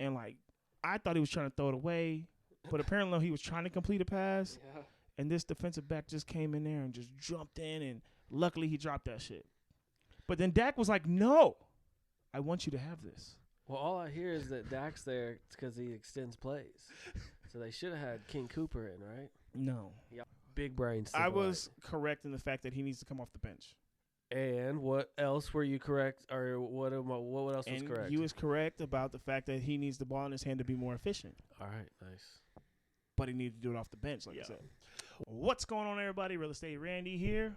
and like I thought he was trying to throw it away, but apparently he was trying to complete a pass. Yeah. And this defensive back just came in there and just jumped in, and luckily he dropped that shit. But then Dak was like, "No, I want you to have this." Well, all I hear is that Dak's there because he extends plays. So they should have had King Cooper in, right? No. Yeah. Big brains. I was correct in the fact that he needs to come off the bench. And what else were you correct, or what else was correct? You was correct about the fact that he needs the ball in his hand to be more efficient. All right, nice. But he needed to do it off the bench, like I said. What's going on, everybody? Real Estate Randy here.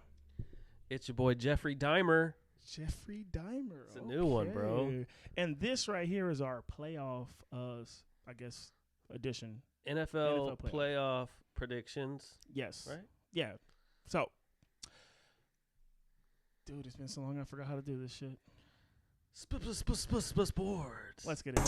It's your boy Jeffrey Dahmer. Jeffrey Dahmer. It's a new one, bro. And this right here is our playoff, edition. NFL playoff predictions. Yes. Right? Yeah. So, dude, it's been so long I forgot how to do this shit. Sports. Let's get it.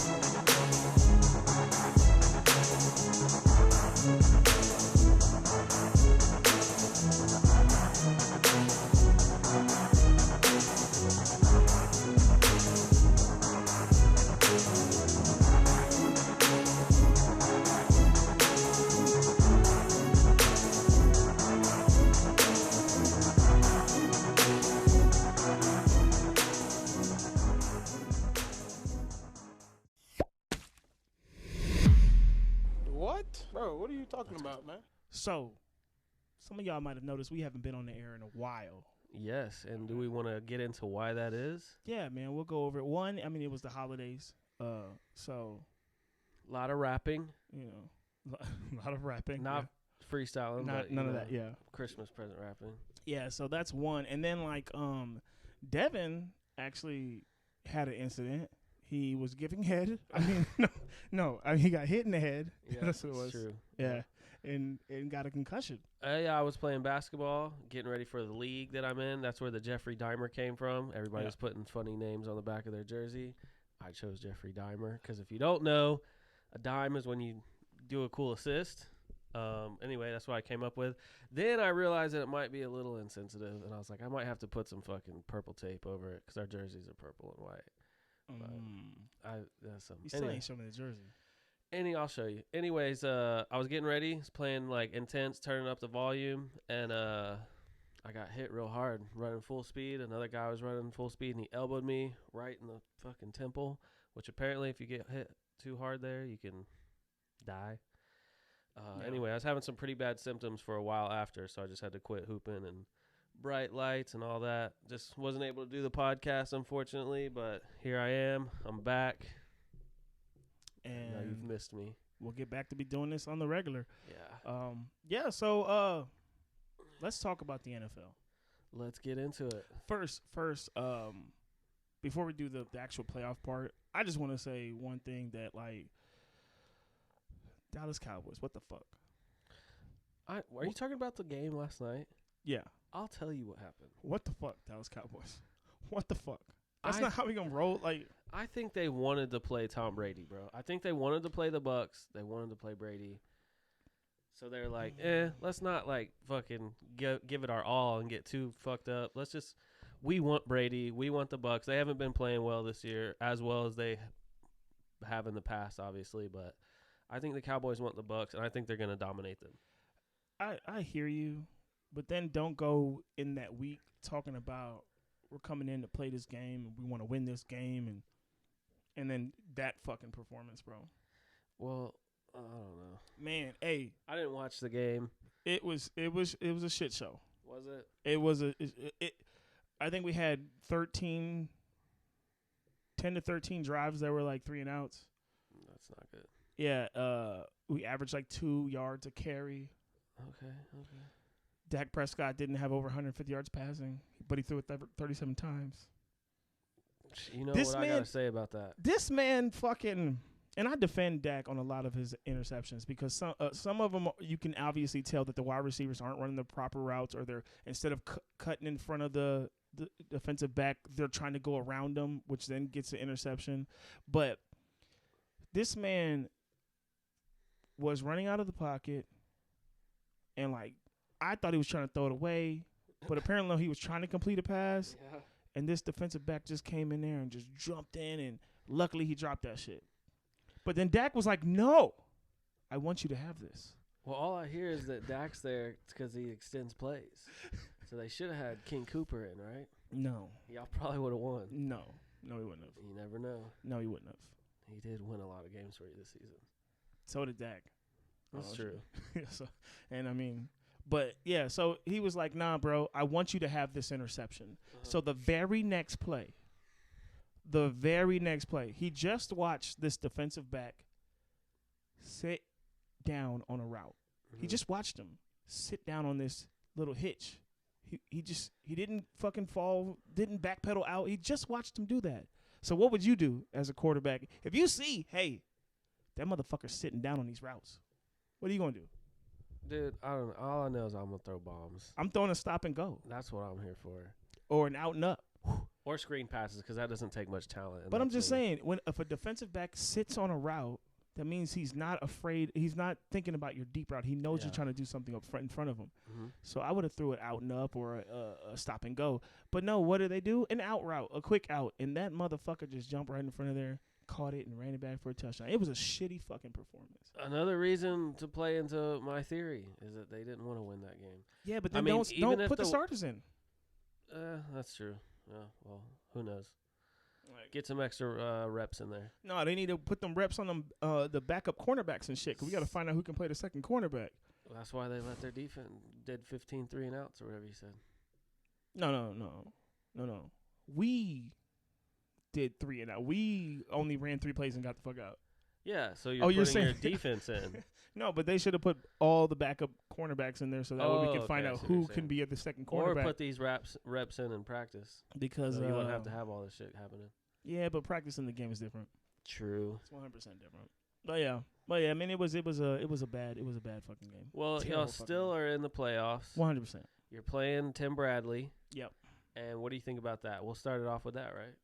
What? Bro, what are you talking about, man? So, some of y'all might have noticed we haven't been on the air in a while. Yes, and do we want to get into why that is? Yeah, man, we'll go over it. One, I mean, it was the holidays, so A lot of rapping. You know, a lot of rapping. Not freestyling, but none of that, yeah. Christmas present rapping. Yeah, so that's one. And then, like, Devin actually had an incident. He was giving head. I mean, no. I mean, he got hit in the head. Yeah, that's what it was. True. Yeah, and got a concussion. Yeah, I was playing basketball, getting ready for the league that I'm in. That's where the Jeffrey Dahmer came from. Everybody was putting funny names on the back of their jersey. I chose Jeffrey Dahmer because if you don't know, a dime is when you do a cool assist. Anyway, that's what I came up with. Then I realized that it might be a little insensitive, and I was like, I might have to put some fucking purple tape over it because our jerseys are purple and white. That's something. You still ain't showing me the jersey. I'll show you. Anyways, I was getting ready, was playing like intense, turning up the volume, and I got hit real hard, running full speed. Another guy was running full speed, and he elbowed me right in the fucking temple, which apparently if you get hit too hard there, you can die. Anyway, I was having some pretty bad symptoms for a while after, so I just had to quit hooping and bright lights and all that. Just wasn't able to do the podcast, unfortunately, but here I am. I'm back. And now you've missed me. We'll get back to be doing this on the regular. Yeah. So let's talk about the NFL. Let's get into it. First, before we do the actual playoff part, I just want to say one thing that, like, Dallas Cowboys, what the fuck? Are you talking about the game last night? Yeah. I'll tell you what happened. What the fuck, Dallas Cowboys? What the fuck? That's not how we gonna roll. Like, I think they wanted to play Tom Brady, bro. I think they wanted to play the Bucks. They wanted to play Brady. So they're like, let's not like fucking give it our all and get too fucked up. We want Brady. We want the Bucks. They haven't been playing well this year, as well as they have in the past, obviously. But I think the Cowboys want the Bucks, and I think they're gonna dominate them. I hear you. But then don't go in that week talking about we're coming in to play this game and we want to win this game and then that fucking performance, bro. Well, I don't know. Man, hey, I didn't watch the game. It was a shit show. Was it? It was I think we had 10 to 13 drives that were like 3 and outs. That's not good. Yeah, we averaged like 2 yards a carry. Okay. Dak Prescott didn't have over 150 yards passing, but he threw it 37 times. You know what I got to say about that? This man fucking – and I defend Dak on a lot of his interceptions because some of them you can obviously tell that the wide receivers aren't running the proper routes, or they're instead of cutting in front of the defensive back, they're trying to go around them, which then gets an interception. But this man was running out of the pocket and, like, I thought he was trying to throw it away, but apparently he was trying to complete a pass. Yeah. And this defensive back just came in there and just jumped in, and luckily he dropped that shit. But then Dak was like, no, I want you to have this. Well, all I hear is that Dak's there because he extends plays. So they should have had King Cooper in, right? No. Y'all probably would have won. No, he wouldn't have. You never know. No, he wouldn't have. He did win a lot of games for you this season. So did Dak. That's true. So, and I mean, but yeah, so he was like, nah, bro, I want you to have this interception. So the very next play, he just watched this defensive back sit down on a route. He just watched him sit down on this little hitch. He didn't fucking fall, didn't backpedal out. He just watched him do that. So what would you do as a quarterback if you see, hey, that motherfucker's sitting down on these routes? What are you gonna do? Dude, I don't know. All I know is I'm gonna throw bombs. I'm throwing a stop and go That's what I'm here for. or an out and up. Or screen passes because that doesn't take much talent. But I'm just saying, if a defensive back sits on a route, that means he's not afraid. He's not thinking about your deep route. He knows you're trying to do something up front in front of him. So I would have threw it out and up or a stop and go. But no, what do they do? An out route, a quick out, and that motherfucker just jumped right in front of there, caught it, and ran it back for a touchdown. It was a shitty fucking performance. Another reason to play into my theory is that they didn't want to win that game. Yeah, but then don't put the starters in. That's true. Yeah, well, who knows? Get some extra reps in there. No, they need to put them reps on them, the backup cornerbacks and shit, because we got to find out who can play the second cornerback. Well, that's why they let their defense did 15 3 and outs or whatever you said. No. We did 3 and out. We only ran 3 plays and got the fuck out. Yeah, so you're putting your defense in. No, but they should have put all the backup cornerbacks in there so that way we can find out who can be at the second cornerback. Or put these reps in practice. Because so you wouldn't have to have all this shit happening. Yeah, but practice in the game is different. True. It's 100% different. But yeah, I mean it was a bad fucking game. Well, y'all still are in the playoffs. 100%. You're playing Tim Bradley. Yep. And what do you think about that? We'll start it off with that, right?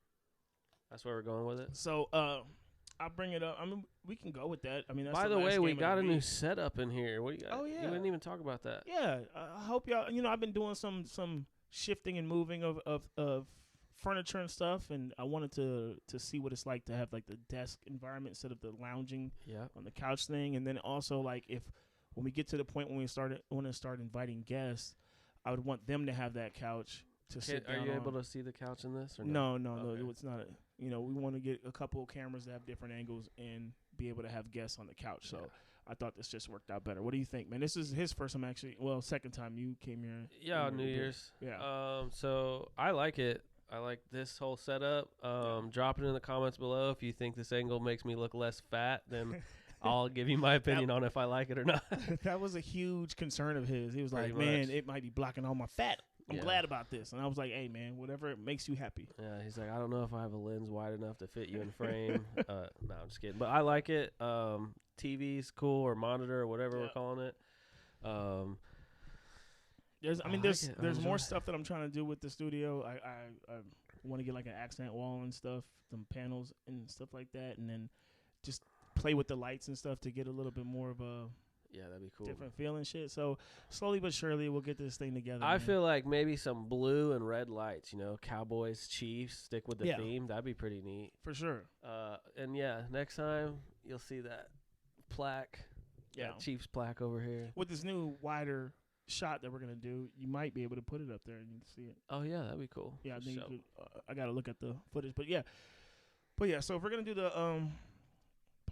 That's where we're going with it. So, I'll bring it up. I mean, we can go with that. I mean, that's by the way, we got a new setup in here. What do you got? Oh yeah. You didn't even talk about that. Yeah, I hope y'all. You know, I've been doing some shifting and moving of furniture and stuff, and I wanted to see what it's like to have like the desk environment instead of the lounging on the couch thing, and then also like when we get to the point when we start inviting guests, I would want them to have that couch to sit down. Are you able to see the couch in this? Or no, okay. It's not. We want to get a couple of cameras that have different angles and be able to have guests on the couch. So I thought this just worked out better. What do you think, man? This is his first time second time you came here. Yeah, on New Year's. Yeah. So I like it. I like this whole setup. Drop it in the comments below if you think this angle makes me look less fat. Then I'll give you my opinion on if I like it or not. That was a huge concern of his. He was Pretty like, much. man, it might be blocking all my fat. I'm glad about this. And I was like, hey, man, whatever makes you happy. Yeah, he's like, I don't know if I have a lens wide enough to fit you in frame. No, I'm just kidding. But I like it. TV's cool, or monitor, or whatever we're calling it. There's more stuff that I'm trying to do with the studio. I want to get like an accent wall and stuff, some panels and stuff like that, and then just play with the lights and stuff to get a little bit more of a that'd be cool. Different feeling shit. So slowly but surely we'll get this thing together. I feel like maybe some blue and red lights, Cowboys, Chiefs, stick with the theme. That'd be pretty neat. For sure. And next time you'll see that plaque. Yeah. That Chiefs plaque over here. With this new wider shot that we're going to do, you might be able to put it up there and you can see it. Oh yeah, that'd be cool. Yeah, I think you could, I got to look at the footage, but yeah, so if we're going to do the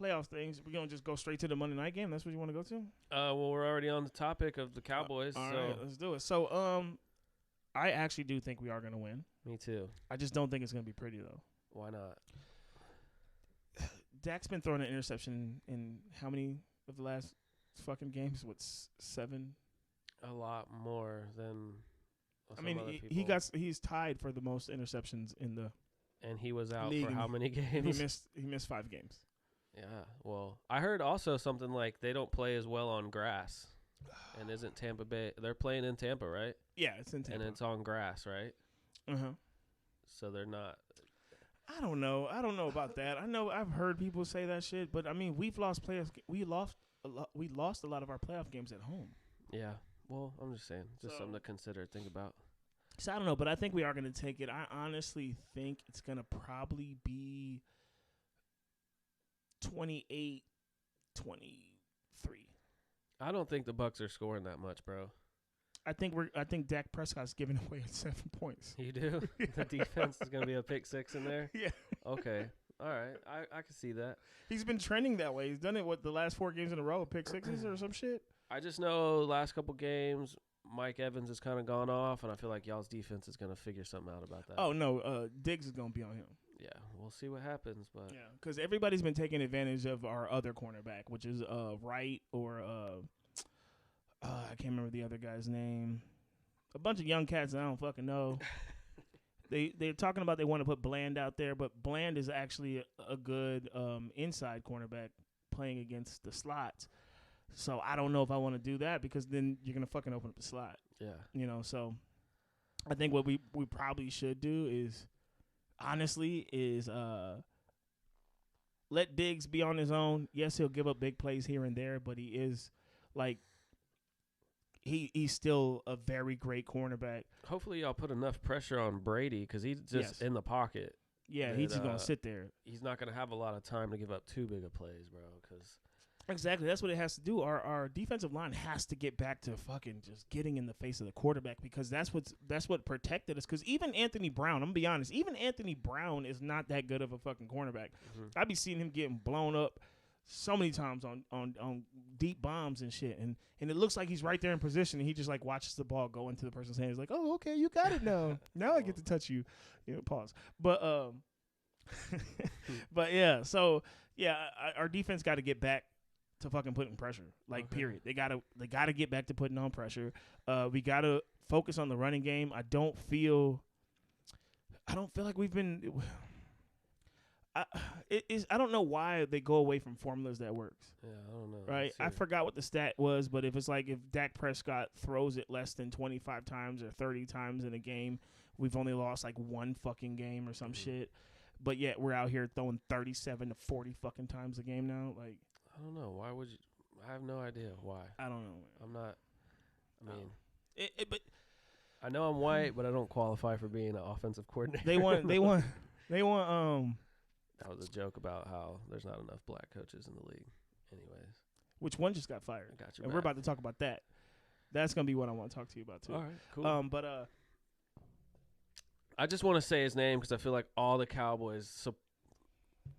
playoffs things, we're gonna just go straight to the Monday night game. That's what you want to go to? Well, we're already on the topic of the Cowboys. All right, let's do it. So, I actually do think we are gonna win. Me too. I just don't think it's gonna be pretty though. Why not? Dak's been throwing an interception in how many of the last fucking games? What, 7? A lot more than. I mean, he's tied for the most interceptions in the. And he was out league. For how many games? He missed 5 games. Yeah, well, I heard also something like they don't play as well on grass. And isn't Tampa Bay? They're playing in Tampa, right? Yeah, it's in Tampa. And it's on grass, right? Uh-huh. So they're not. I don't know about that. I know I've heard people say that shit, but I mean, we lost a lot of our playoff games at home. Yeah. Well, I'm just saying, something to consider, think about. So I don't know, but I think we are going to take it. I honestly think it's going to probably be 28-23. I don't think the Bucks are scoring that much, bro. I think Dak Prescott's giving away 7 points. You do? The defense is going to be a pick six in there? Yeah. Okay. All right. I can see that. He's been trending that way. He's done it, the last 4 games in a row, pick sixes or some shit? I just know last couple games, Mike Evans has kind of gone off, and I feel like y'all's defense is going to figure something out about that. Oh, no. Diggs is going to be on him. Yeah, we'll see what happens. But Yeah, because everybody's been taking advantage of our other cornerback, which is Wright or I can't remember the other guy's name. A bunch of young cats that I don't fucking know. They're talking about they want to put Bland out there, but Bland is actually a good inside cornerback playing against the slots. So I don't know if I want to do that because then you're gonna fucking open up the slot. yeah, So I think what we probably should do is honestly let Diggs be on his own. Yes, he'll give up big plays here and there, but he is like he's still a very great cornerback. hopefully y'all put enough pressure on Brady because he's just in the pocket. Yeah, he's just gonna sit there. He's not gonna have a lot of time to give up too big of plays, bro. Because exactly, that's what it has to do. Our defensive line has to get back to fucking just getting in the face of the quarterback because that's what protected us. Because even Anthony Brown, I'm gonna be honest, even Anthony Brown is not that good of a fucking cornerback. I be seeing him getting blown up so many times on deep bombs and shit, and it looks like he's right there in position, and he just like watches the ball go into the person's hands, like, oh, okay, you got it now. Now I get to touch you. Pause. But but yeah, so yeah, our defense got to get back to fucking putting pressure, like period. They gotta get back to putting on pressure. We gotta focus on the running game. I don't feel like we've been. I don't know why they go away from formulas that works. yeah, I don't know. Right, I forgot what the stat was, but if it's like if Dak Prescott throws it less than 25 times or 30 times in a game, we've only lost like 1 fucking game or some shit. But yet we're out here throwing 37 to 40 fucking times a game now. Like, I don't know. Why would you? I have no idea why. I don't know. I'm not. I mean, But I know I'm white, but I don't qualify for being an offensive coordinator. they want. That was a joke about how there's not enough black coaches in the league. Anyways, Which one just got fired? I got you. And we're about to talk about that. That's gonna be what I want to talk to you about too. All right, cool. But I just want to say his name because I feel like all the Cowboys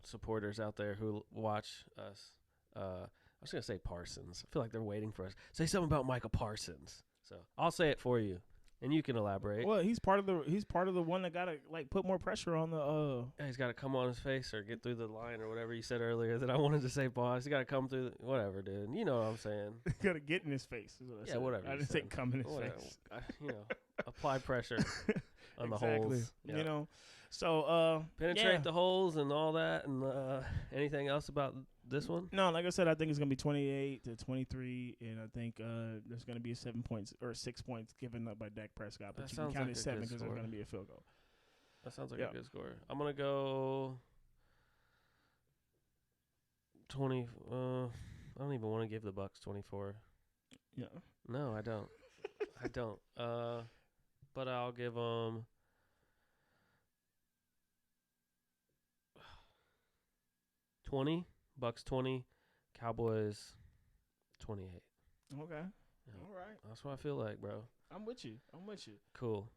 supporters out there who watch us. I was gonna say Parsons. I feel like they're waiting for us. Say something about Michael Parsons. So I'll say it for you, and you can elaborate. well, he's part of the one that gotta like put more pressure on the. Yeah, he's got to come on his face or get through the line or whatever you said earlier that I wanted to say, boss. He got to come through whatever, dude. You know what I'm saying? Gotta get in his face. Is what I said. Whatever. I you didn't said. say come in his Whatever. face. Apply pressure on the Exactly. holes. Yeah. So Penetrate the holes and all that. And anything else about this one? No, like I said, I think it's gonna be 28-23, and I think there's gonna be 7 points or 6 points given up by Dak Prescott, but That you can sounds count like it a 7 good because there's score. gonna be a field goal. That sounds like Yeah. a good score. I'm going to go 20. I don't even want to give the Bucks 24. Yeah. No, I don't. I don't. But I'll give them 20. Bucks 20. Cowboys 28. Okay. Yeah. All right. That's what I feel like, bro. I'm with you. Cool.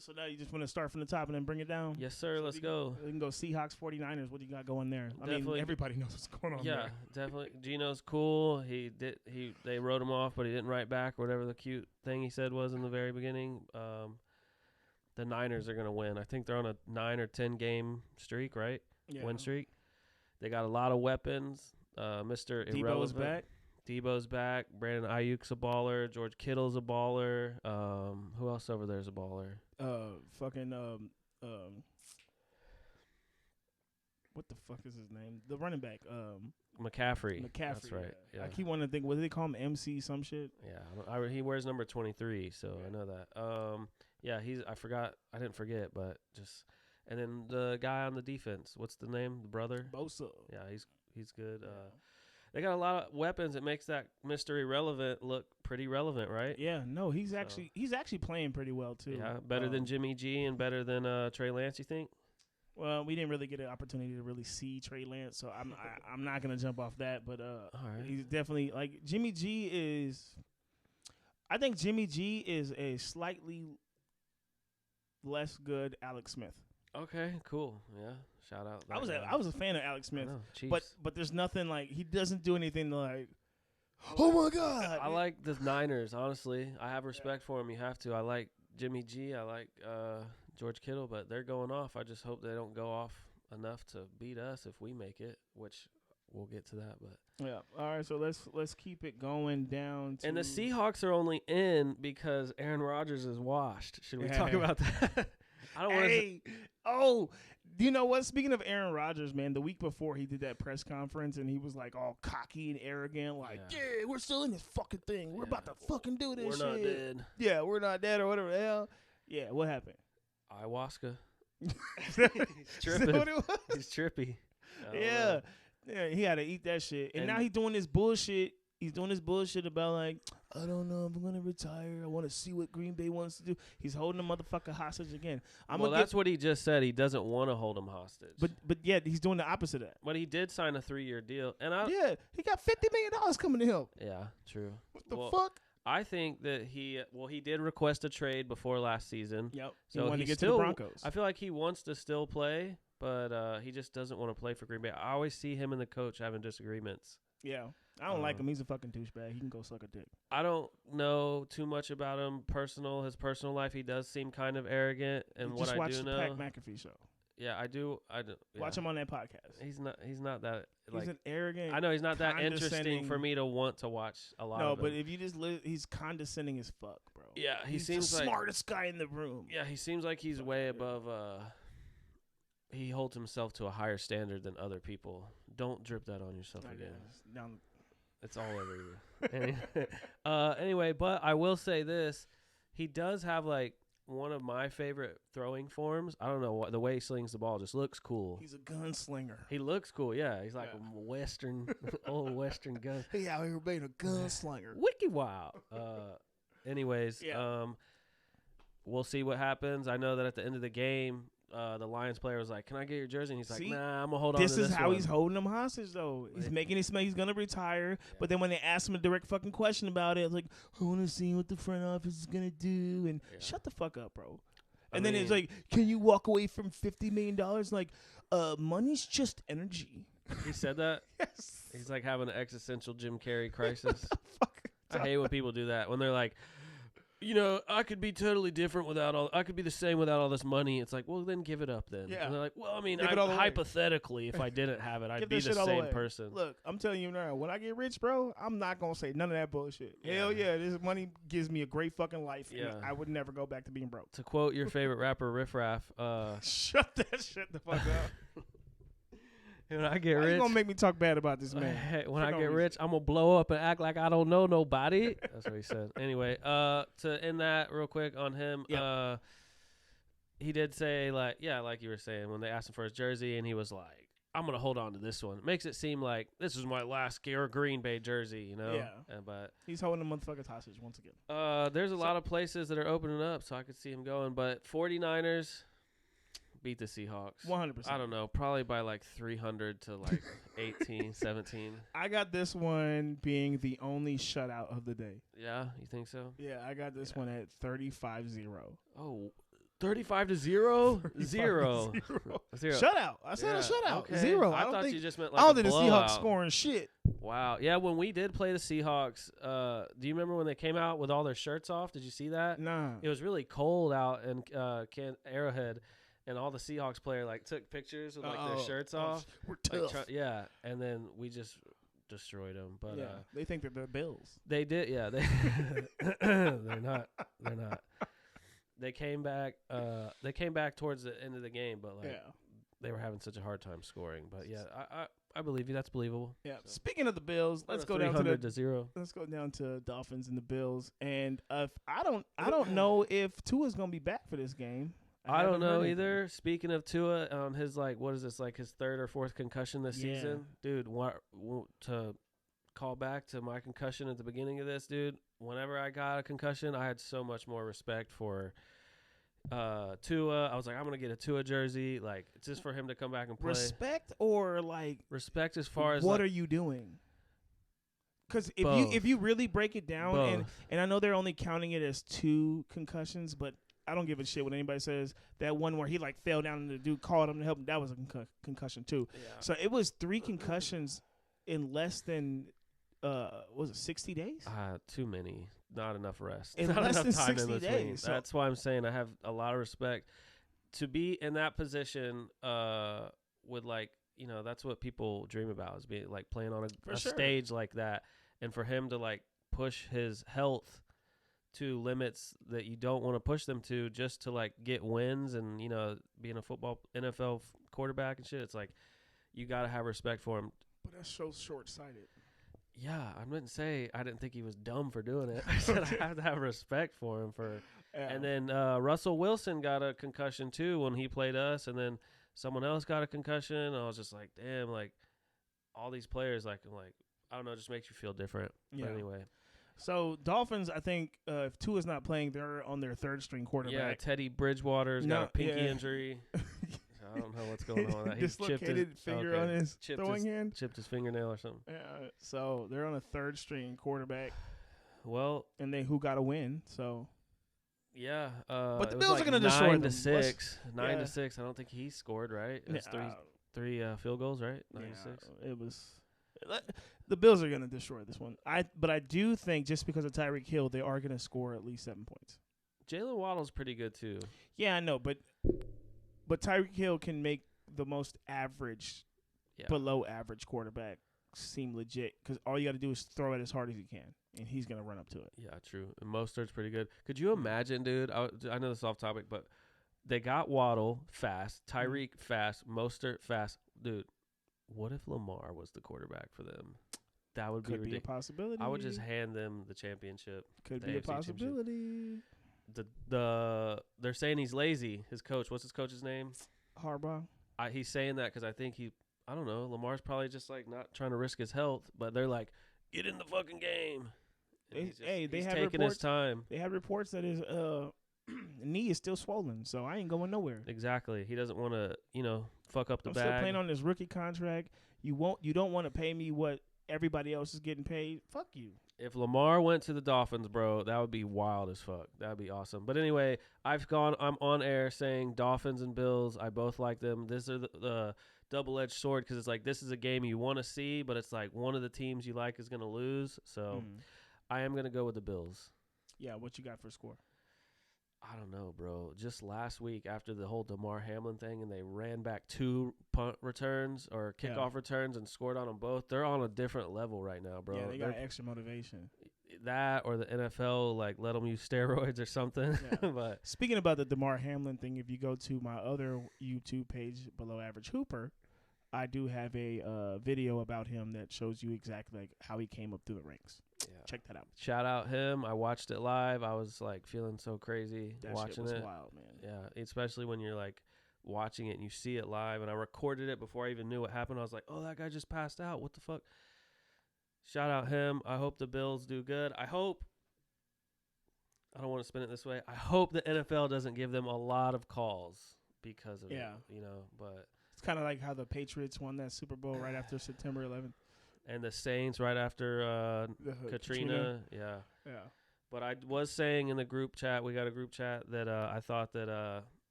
So now you just want to start from the top and then bring it down? Yes, sir. Let's go. We can go Seahawks, 49ers. What do you got going there? I Definitely. mean, everybody knows what's going on Yeah, there. definitely. Gino's cool. They wrote him off, but he didn't write back or whatever the cute thing he said was in the very beginning. The Niners are going to win. I think they're on a 9 or 10 game streak, right? Yeah. Win streak. They got a lot of weapons. Mr. Debo's Irrelevant. back. Debo's back. Brandon Ayuk's a baller. George Kittle's a baller. Who else over there's a baller? What the fuck is his name? The running back. McCaffrey. McCaffrey. That's right. Yeah. I keep wanting to think. What do they call him? MC some shit. Yeah. He wears number 23, so I know that. Yeah. I didn't forget, but just. And then the guy on the defense. What's the name? The brother. Bosa. Yeah. He's good. Yeah. They got a lot of weapons. It makes that Mr. Irrelevant look pretty relevant, right? Yeah, no, he's actually playing pretty well too. Yeah, better than Jimmy G and better than Trey Lance, you think? Well, we didn't really get an opportunity to really see Trey Lance, so I'm not gonna jump off that. But All right. he's definitely like Jimmy G is. I think Jimmy G is a slightly less good Alex Smith. Okay, cool. Yeah, shout out. I was that guy. I was a fan of Alex Smith, Chiefs. but there's nothing like he doesn't do anything like. Oh my God! I like the Niners. Honestly, I have respect for him. You have to. I like Jimmy G. I like George Kittle, but they're going off. I just hope they don't go off enough to beat us if we make it, which we'll get to that. But Yeah. All right. So let's keep it going down. To and the Seahawks are only in because Aaron Rodgers is washed. Should we talk about that? I don't want to. Hey, oh, do you know what? Speaking of Aaron Rodgers, man, the week before he did that press conference and he was like all cocky and arrogant, like, yeah we're still in this fucking thing. We're about to fucking do this shit. We're not dead. Yeah, we're not dead or whatever the hell. Yeah, what happened? Ayahuasca. He's Is tripping. that what it was? He's trippy. Yeah. Yeah, he had to eat that shit. And now he's doing this bullshit. He's doing this bullshit about like, I don't know if I'm going to retire. I want to see what Green Bay wants to do. He's holding the motherfucker hostage again. That's what he just said. He doesn't want to hold him hostage. But yet he's doing the opposite of that. But he did sign a 3-year deal. And he got $50 million coming to him. Yeah, true. What the fuck? I think that he did request a trade before last season. Yep. So he wanted to get still, to the Broncos. I feel like he wants to still play, but he just doesn't want to play for Green Bay. I always see him and the coach having disagreements. Yeah. I don't like him. He's a fucking douchebag. He can go suck a dick. I don't know too much about him his personal life. He does seem kind of arrogant. And you what just I watch do the know, Pat McAfee show. Yeah, I do. Yeah. Watch him on that podcast. He's not that. He's an arrogant. I know he's not that interesting for me to want to watch a lot. No, but if you just he's condescending as fuck, bro. Yeah, he's seems the like smartest guy in the room. Yeah, he seems like he's way above. He holds himself to a higher standard than other people. Don't drip that on yourself again. It's all over you. Anyway, but I will say this: he does have like one of my favorite throwing forms. I don't know what the way he slings the ball just looks cool. He's a gunslinger. He looks cool. Yeah, he's like a Western, old Western gun. He out here being a gunslinger. Wiki wow. Anyways, we'll see what happens. I know that at the end of the game, the Lions player was like, "Can I get your jersey?" And he's like, "Nah, I'm gonna hold on to this." This is how one. he's holding him hostage, though. He's making it smell he's gonna retire, but then when they ask him a direct fucking question about it, it's like, "I want to see what the front office is gonna do," and shut the fuck up, bro. And then it's like, "Can you walk away from $50 million?" Like, money's just energy. He said that. Yes. He's like having an existential Jim Carrey crisis. I hate when people do that when they're like, I could be totally different I could be the same without all this money. It's like, well, then give it up then. Yeah. And they're like, well, I mean, hypothetically, if I didn't have it, I'd be the the same person. Look, I'm telling you now, when I get rich, bro, I'm not going to say none of that bullshit. Yeah. Hell yeah, this money gives me a great fucking life. Yeah. And I would never go back to being broke. To quote your favorite rapper, Riff Raff, shut that shit the fuck up. when I get Why rich, you gonna make me talk bad about this man? When I get rich, I'm gonna blow up and act like I don't know nobody. That's what he said. Anyway, to end that real quick on him, he did say like you were saying when they asked him for his jersey, and he was like, "I'm gonna hold on to this one." It makes it seem like this is my last Green Bay jersey, Yeah. But he's holding the motherfuckers hostage once again. There's a lot of places that are opening up, so I could see him going. But 49ers beat the Seahawks. 100%. I don't know, probably by like 300 to like 18, 17. I got this one being the only shutout of the day. Yeah, you think so? Yeah, I got this one at 35-0. Oh, 35-0? Zero. Zero. Shutout. I said a shutout. Okay. 0. I thought think, you just meant like I don't a think the blowout. Seahawks scoring shit. Wow. Yeah, when we did play the Seahawks, do you remember when they came out with all their shirts off? Did you see that? Nah. It was really cold out in Arrowhead, and all the Seahawks player took pictures with their shirts off. We're tough. And then we just destroyed them. But they think that they're Bills. They did. Yeah, they're not. They're not. They came back. They came back towards the end of the game, but they were having such a hard time scoring. But yeah, I believe you. That's believable. Yeah. So. Speaking of the Bills, let's go down to 0. Let's go down to Dolphins and the Bills. And I don't know if Tua's gonna be back for this game. I don't know either. Speaking of Tua, on his what is this, his third or fourth concussion this season? Dude, to call back to my concussion at the beginning of this, dude, whenever I got a concussion, I had so much more respect for Tua, I was like, I'm gonna get a Tua jersey, like just for him to come back and play. Respect or like Respect as far as what like, are you doing? Because Both. if you really break it down, Both. and I know they're only counting it as 2 concussions, but I don't give a shit what anybody says. That one where he like fell down and the dude called him to help him, that was a concussion too. Yeah. So it was 3 concussions in less than was it 60 days? Too many. Not enough rest. In Not less enough than time 60 in between. days, so- That's why I'm saying I have a lot of respect to be in that position. With like, you know, that's what people dream about, is being like playing on a sure. stage like that, and for him to like push his health to limits that you don't want to push them to, just to like get wins and, you know, being a football NFL quarterback and shit. It's like you got to have respect for him. But that's so short-sighted. Yeah, I didn't say I didn't think he was dumb for doing it. I said I have to have respect for him for. Yeah. And then Russell Wilson got a concussion too when he played us, and then someone else got a concussion. I was just like, damn, like all these players, like I'm like, I don't know, it just makes you feel different. Yeah. But anyway, So Dolphins, I think if Tua's not playing, they're on their 3rd string yeah, quarterback. Teddy Bridgewater's got a pinky yeah. injury. I don't know what's going on with that. He Dislocated finger on his throwing hand. Chipped his fingernail or something. Yeah, so they're on a 3rd string quarterback, Well, and who got a win. So yeah. But the it was Bills like are going to destroy 9 them. to 6. 9 yeah. to 6. I don't think he scored, right? It was Yeah, three field goals, right? 9 to 6. It was. The Bills are going to destroy this one. But I do think just because of Tyreek Hill, they are going to score at least 7 points. Jalen Waddle's pretty good too. Yeah, I know, but Tyreek Hill can make the most average, Yeah. below average quarterback seem legit, because all you got to do is throw it as hard as you can, and he's going to run up to it. Yeah, true. And Mostert's pretty good. Could you imagine, dude? I know this is off topic, but they got Waddle fast, Tyreek fast, Mostert fast. Dude, what if Lamar was the quarterback for them? That would be Could be a ridiculous. possibility. I would just hand them the championship. Could the be a AFC championship. possibility. They're saying he's lazy. His coach, what's his coach's name? Harbaugh. He's saying that because I think I don't know. Lamar's probably just like not trying to risk his health, but they're like, get in the fucking game. And They he's have taking reports. his time. They had reports that his knee is still swollen, so I ain't going nowhere. Exactly. He doesn't want to, fuck up the I'm bag. still playing on this rookie contract. You don't want to pay me what everybody else is getting paid. Fuck you. If Lamar went to the Dolphins, bro, that would be wild as fuck. That would be awesome. But anyway, I'm on air saying Dolphins and Bills, I both like them. This is the double-edged sword, because it's like this is a game you want to see, but it's like one of the teams you like is going to lose. So I am going to go with the Bills. Yeah, what you got for score? I don't know, bro. Just last week after the whole DeMar Hamlin thing, and they ran back 2 punt returns or kickoff returns and scored on them both. They're on a different level right now, bro. Yeah, they got extra motivation. That or the NFL, like, let them use steroids or something. Yeah. But speaking about the DeMar Hamlin thing, if you go to my other YouTube page, Below Average Hooper, I do have a video about him that shows you exactly like how he came up through the ranks. Yeah. Check that out. Shout out him. I watched it live. I was like feeling so crazy watching shit was it. Wild, man. Yeah, especially when you're like watching it and you see it live. And I recorded it before I even knew what happened. I was like, oh, that guy just passed out. What the fuck? Shout out him. I hope the Bills do good. I don't want to spin it this way. I hope the NFL doesn't give them a lot of calls because of it, but it's kind of like how the Patriots won that Super Bowl right after September 11th. And the Saints right after Katrina. Yeah. But I was saying in the group chat, we got a group chat, that I thought that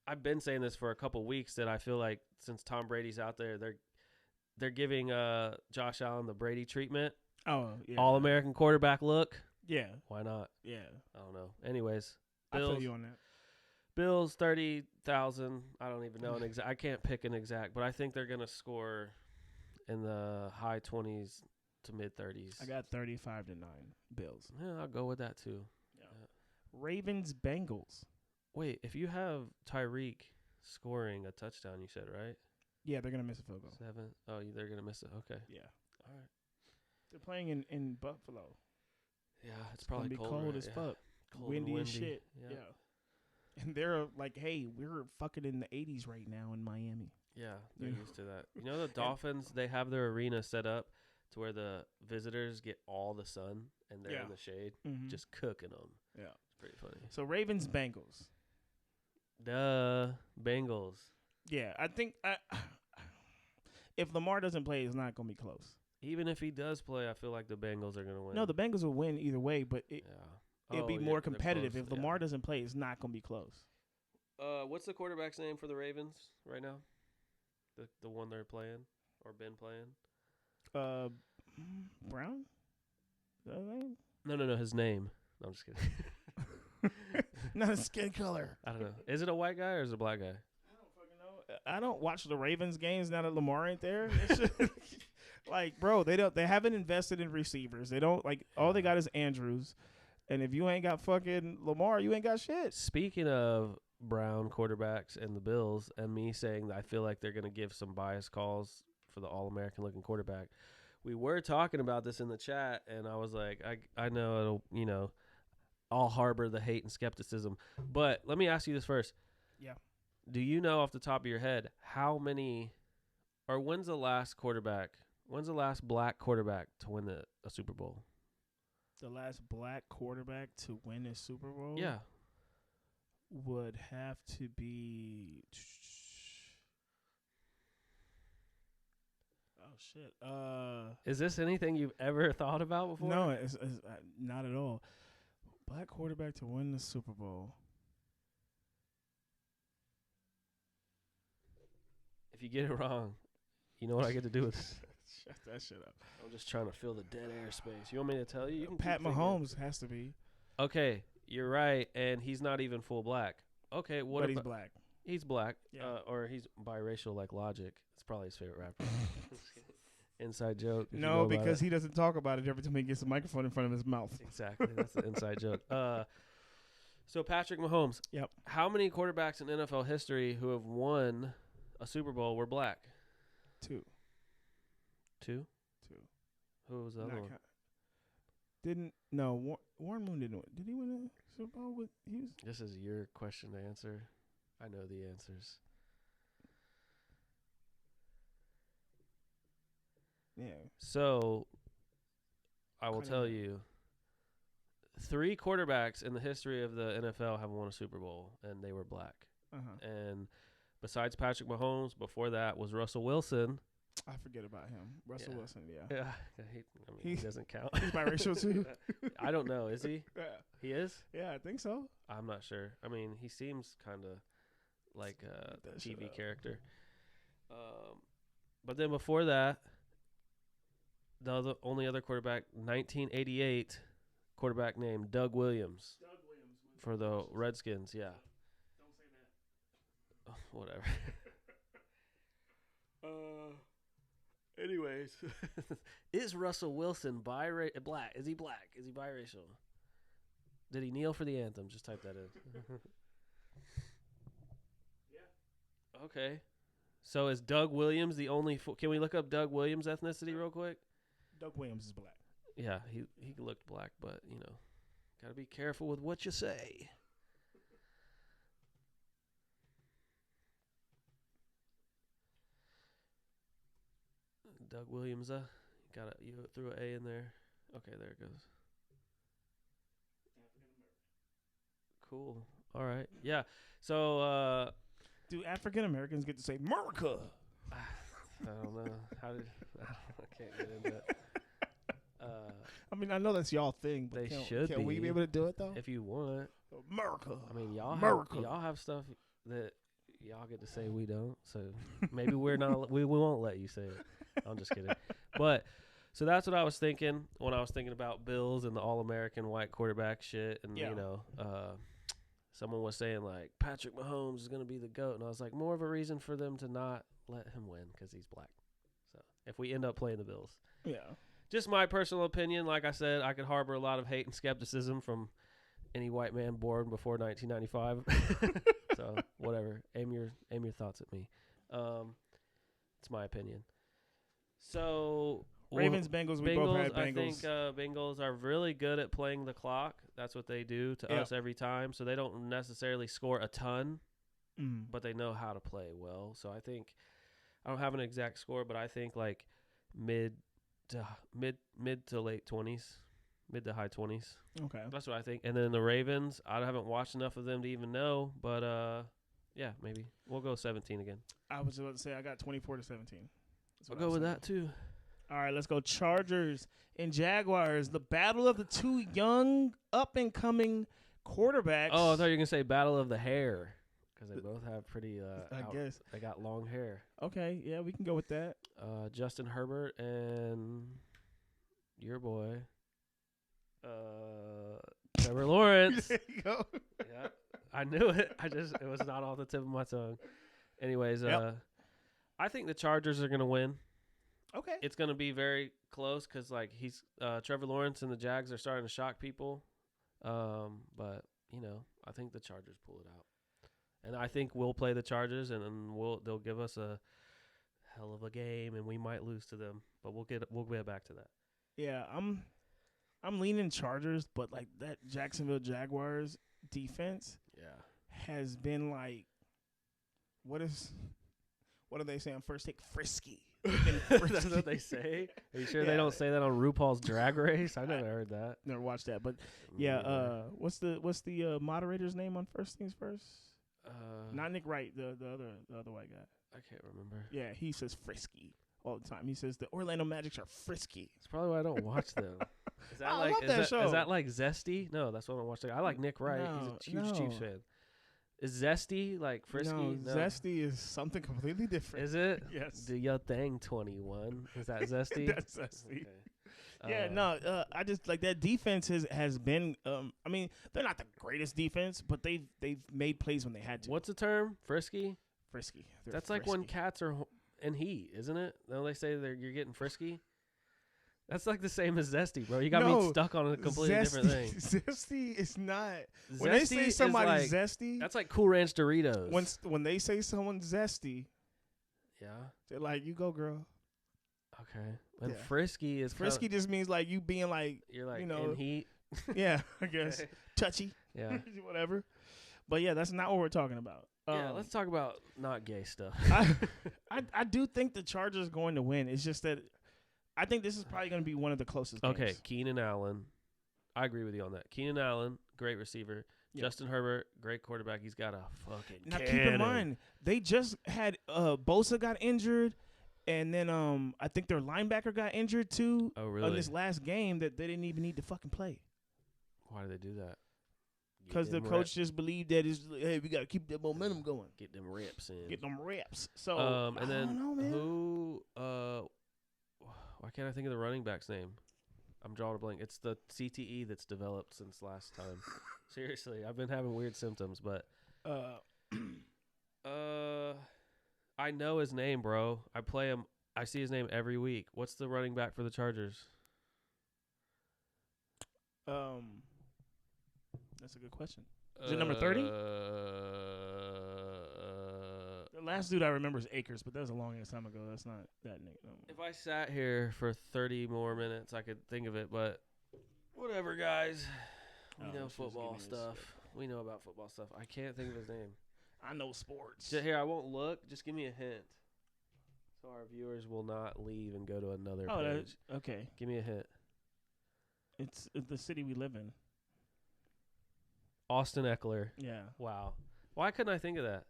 I've been saying this for a couple weeks, that I feel like since Tom Brady's out there, they're giving Josh Allen the Brady treatment. Oh, yeah. All-American quarterback look. Yeah. Why not? Yeah. I don't know. Anyways, Bills, I feel you on that. Bills 30,000. I don't even know an exact. I can't pick an exact, but I think they're gonna score in the high 20s to mid 30s. I got 35-9 Bills. Yeah, I'll go with that too. Yeah. Ravens Bengals. Wait, if you have Tyreek scoring a touchdown, you said, right? Yeah, they're gonna miss a field goal. 7. Oh, they're gonna miss it. Okay. Yeah. All right. They're playing in Buffalo. Yeah, it's probably gonna be cold as fuck. Cold windy and as shit. Yeah. And they're like, hey, we're fucking in the 80s right now in Miami. Yeah, they're used to that. You know, the Dolphins, they have their arena set up to where the visitors get all the sun and they're in the shade, just cooking them. Yeah. It's pretty funny. So Ravens Bengals. Duh. Bengals. Yeah, I think if Lamar doesn't play, it's not going to be close. Even if he does play, I feel like the Bengals are going to win. No, the Bengals will win either way, but it'll be more they're competitive. close, If Lamar doesn't play, it's not going to be close. What's the quarterback's name for the Ravens right now? The one they're playing or been playing? Brown? Is that his name? No, his name. No, I'm just kidding. Not his skin color. I don't know. Is it a white guy or is it a black guy? I don't fucking know. I don't watch the Ravens games now that Lamar ain't there. Like, bro, they haven't invested in receivers. They don't all they got is Andrews. And if you ain't got fucking Lamar, you ain't got shit. Speaking of Brown quarterbacks and the Bills, and me saying that I feel like they're going to give some biased calls for the All-American looking quarterback. We were talking about this in the chat, and I was like, I know it'll, I'll harbor the hate and skepticism. But let me ask you this first. Yeah. Do you know off the top of your head when's the last black quarterback to win a Super Bowl? The last black quarterback to win a Super Bowl? Yeah. Would have to be. Oh shit! Is this anything you've ever thought about before? No, it's not at all. Black quarterback to win the Super Bowl. If you get it wrong, you know what I get to do with it. Shut that shit up. I'm just trying to fill the dead air space. You want me to tell you? You can Pat keep Mahomes has to be. Okay, you're right, and he's not even full black. Okay, But he's black. He's black, Yeah. or he's biracial like Logic. It's probably his favorite rapper. Inside joke. No, because he doesn't talk about it every time he gets a microphone in front of his mouth. Exactly, that's the inside joke. So Patrick Mahomes. Yep. How many quarterbacks in NFL history who have won a Super Bowl were black? Two. Who was the other one? Warren Moon didn't win. Did he win a Super Bowl with Houston? This is your question to answer. I know the answers. Yeah. So, I will Kinda tell know. you, 3 quarterbacks in the history of the NFL have won a Super Bowl, and they were black. And besides Patrick Mahomes, before that was Russell Wilson. I forget about him. Russell Wilson, yeah. Yeah, he doesn't count. He's biracial too. I don't know. Is he? Yeah. He is? Yeah, I think so. I'm not sure. I mean, he seems kind of like a That shit TV up. character. But then before that, the only other quarterback, 1988 quarterback named Doug Williams. For the Redskins, yeah. Don't say that. Oh, whatever. Anyways. Is Russell Wilson black? Is he black? Is he biracial? Did he kneel for the anthem? Just type that in. Yeah. Okay. So is Doug Williams the only? Can we look up Doug Williams' ethnicity real quick? Doug Williams is black. Yeah, he looked black, but gotta be careful with what you say. Doug Williams, you threw an A in there. Okay, there it goes. Cool. All right. Yeah. So, Do African Americans get to say America? I don't know. I can't get into it. I mean, I know that's y'all thing, but can we be able to do it though? If you want. America. I mean, y'all America. have stuff that y'all get to say we don't. So maybe we won't let you say it. I'm just kidding. But so that's what I was thinking when I was thinking about Bills and the All-American white quarterback shit. And, someone was saying, like, Patrick Mahomes is going to be the GOAT. And I was like, more of a reason for them to not let him win because he's black. So if we end up playing the Bills. Yeah. Just my personal opinion. Like I said, I could harbor a lot of hate and skepticism from any white man born before 1995. So whatever. Aim your thoughts at me. It's my opinion. So Ravens, Bengals, we both had Bengals. I think Bengals are really good at playing the clock. That's what they do to us every time. So they don't necessarily score a ton, but they know how to play well. So I think I don't have an exact score, but I think like mid to late 20s, mid to high 20s. Okay, that's what I think. And then the Ravens, I haven't watched enough of them to even know, but Yeah, maybe. We'll go 17 again. I was about to say I got 24-17. That's I'll what I go was with thinking. that, too. All right, let's go Chargers and Jaguars. The battle of the two young, up-and-coming quarterbacks. Oh, I thought you were going to say Battle of the Hair. Because they both have pretty, I guess. they got long hair. Okay, yeah, we can go with that. Justin Herbert and your boy, Trevor Lawrence. There you go. Yeah, I knew it. It was not off the tip of my tongue. Anyways, Yep. I think the Chargers are going to win. Okay. It's going to be very close because, like, Trevor Lawrence and the Jags are starting to shock people. But, I think the Chargers pull it out. And I think we'll play the Chargers, and then they'll give us a hell of a game, and we might lose to them. But we'll get back to that. Yeah, I'm leaning Chargers, but like that Jacksonville Jaguars defense Yeah. has been like, what are they saying? First take frisky. That's what they say. Are you sure they don't say that on RuPaul's Drag Race? I never heard that. Never watched that, but yeah. What's the moderator's name on First Things First? Not Nick Wright, the other white guy. I can't remember. Yeah, he says frisky all the time. He says the Orlando Magic are frisky. That's probably why I don't watch them. Is that I love that show. Is that like Zesty? No, that's what I'm watching. I like Nick Wright. He's a huge Chiefs fan. Is Zesty like frisky? No, Zesty is something completely different. Is it? Yes. Do your thing, 21. Is that Zesty? That's Zesty. Okay. Yeah, I just like that defense has been. I mean, they're not the greatest defense, but they've made plays when they had to. What's the term? Frisky? Frisky? They're That's frisky. like when cats are in heat, isn't it? Don't they say you're getting frisky? That's like the same as Zesty, bro. You got me stuck on a completely different thing. Zesty is not. Zesty When they say somebody's zesty, that's like Cool Ranch Doritos. When they say someone's zesty, yeah, they're like, "You go, girl." Okay. And Yeah. frisky is Frisky just means like you being like, you're like in heat. Yeah, I guess Okay. touchy. Yeah. Whatever. But yeah, that's not what we're talking about. Yeah, let's talk about not gay stuff. I do think the Chargers are going to win. It's just that I think this is probably going to be one of the closest games. Okay, Keenan Allen. I agree with you on that. Keenan Allen, great receiver. Yeah. Justin Herbert, great quarterback. He's got a fucking Now cannon. keep in mind, they just had Bosa got injured, and then I think their linebacker got injured too. Oh, really? In this last game that they didn't even need to fucking play. Why do they do that? Because the coach just believed that hey, we got to keep that momentum going. Get them reps in. Get them reps. So and I then don't know, man. who? Why can't I think of the running back's name? I'm drawing a blank. It's the CTE that's developed since last time. Seriously, I've been having weird symptoms, but I know his name, bro. I play him. I see his name every week. What's the running back for the Chargers? That's a good question. Is it number 30? The last dude I remember is Akers, but that was a long ass time ago. That's not that nigga. No. If I sat here for 30 more minutes, I could think of it, but whatever, guys. We know football stuff. We know about football stuff. I can't think of his name. I know sports. Here, I won't look. Just give me a hint, so our viewers will not leave and go to another page. Okay. Give me a hint. It's the city we live in. Austin Eckler. Yeah. Wow. Why couldn't I think of that?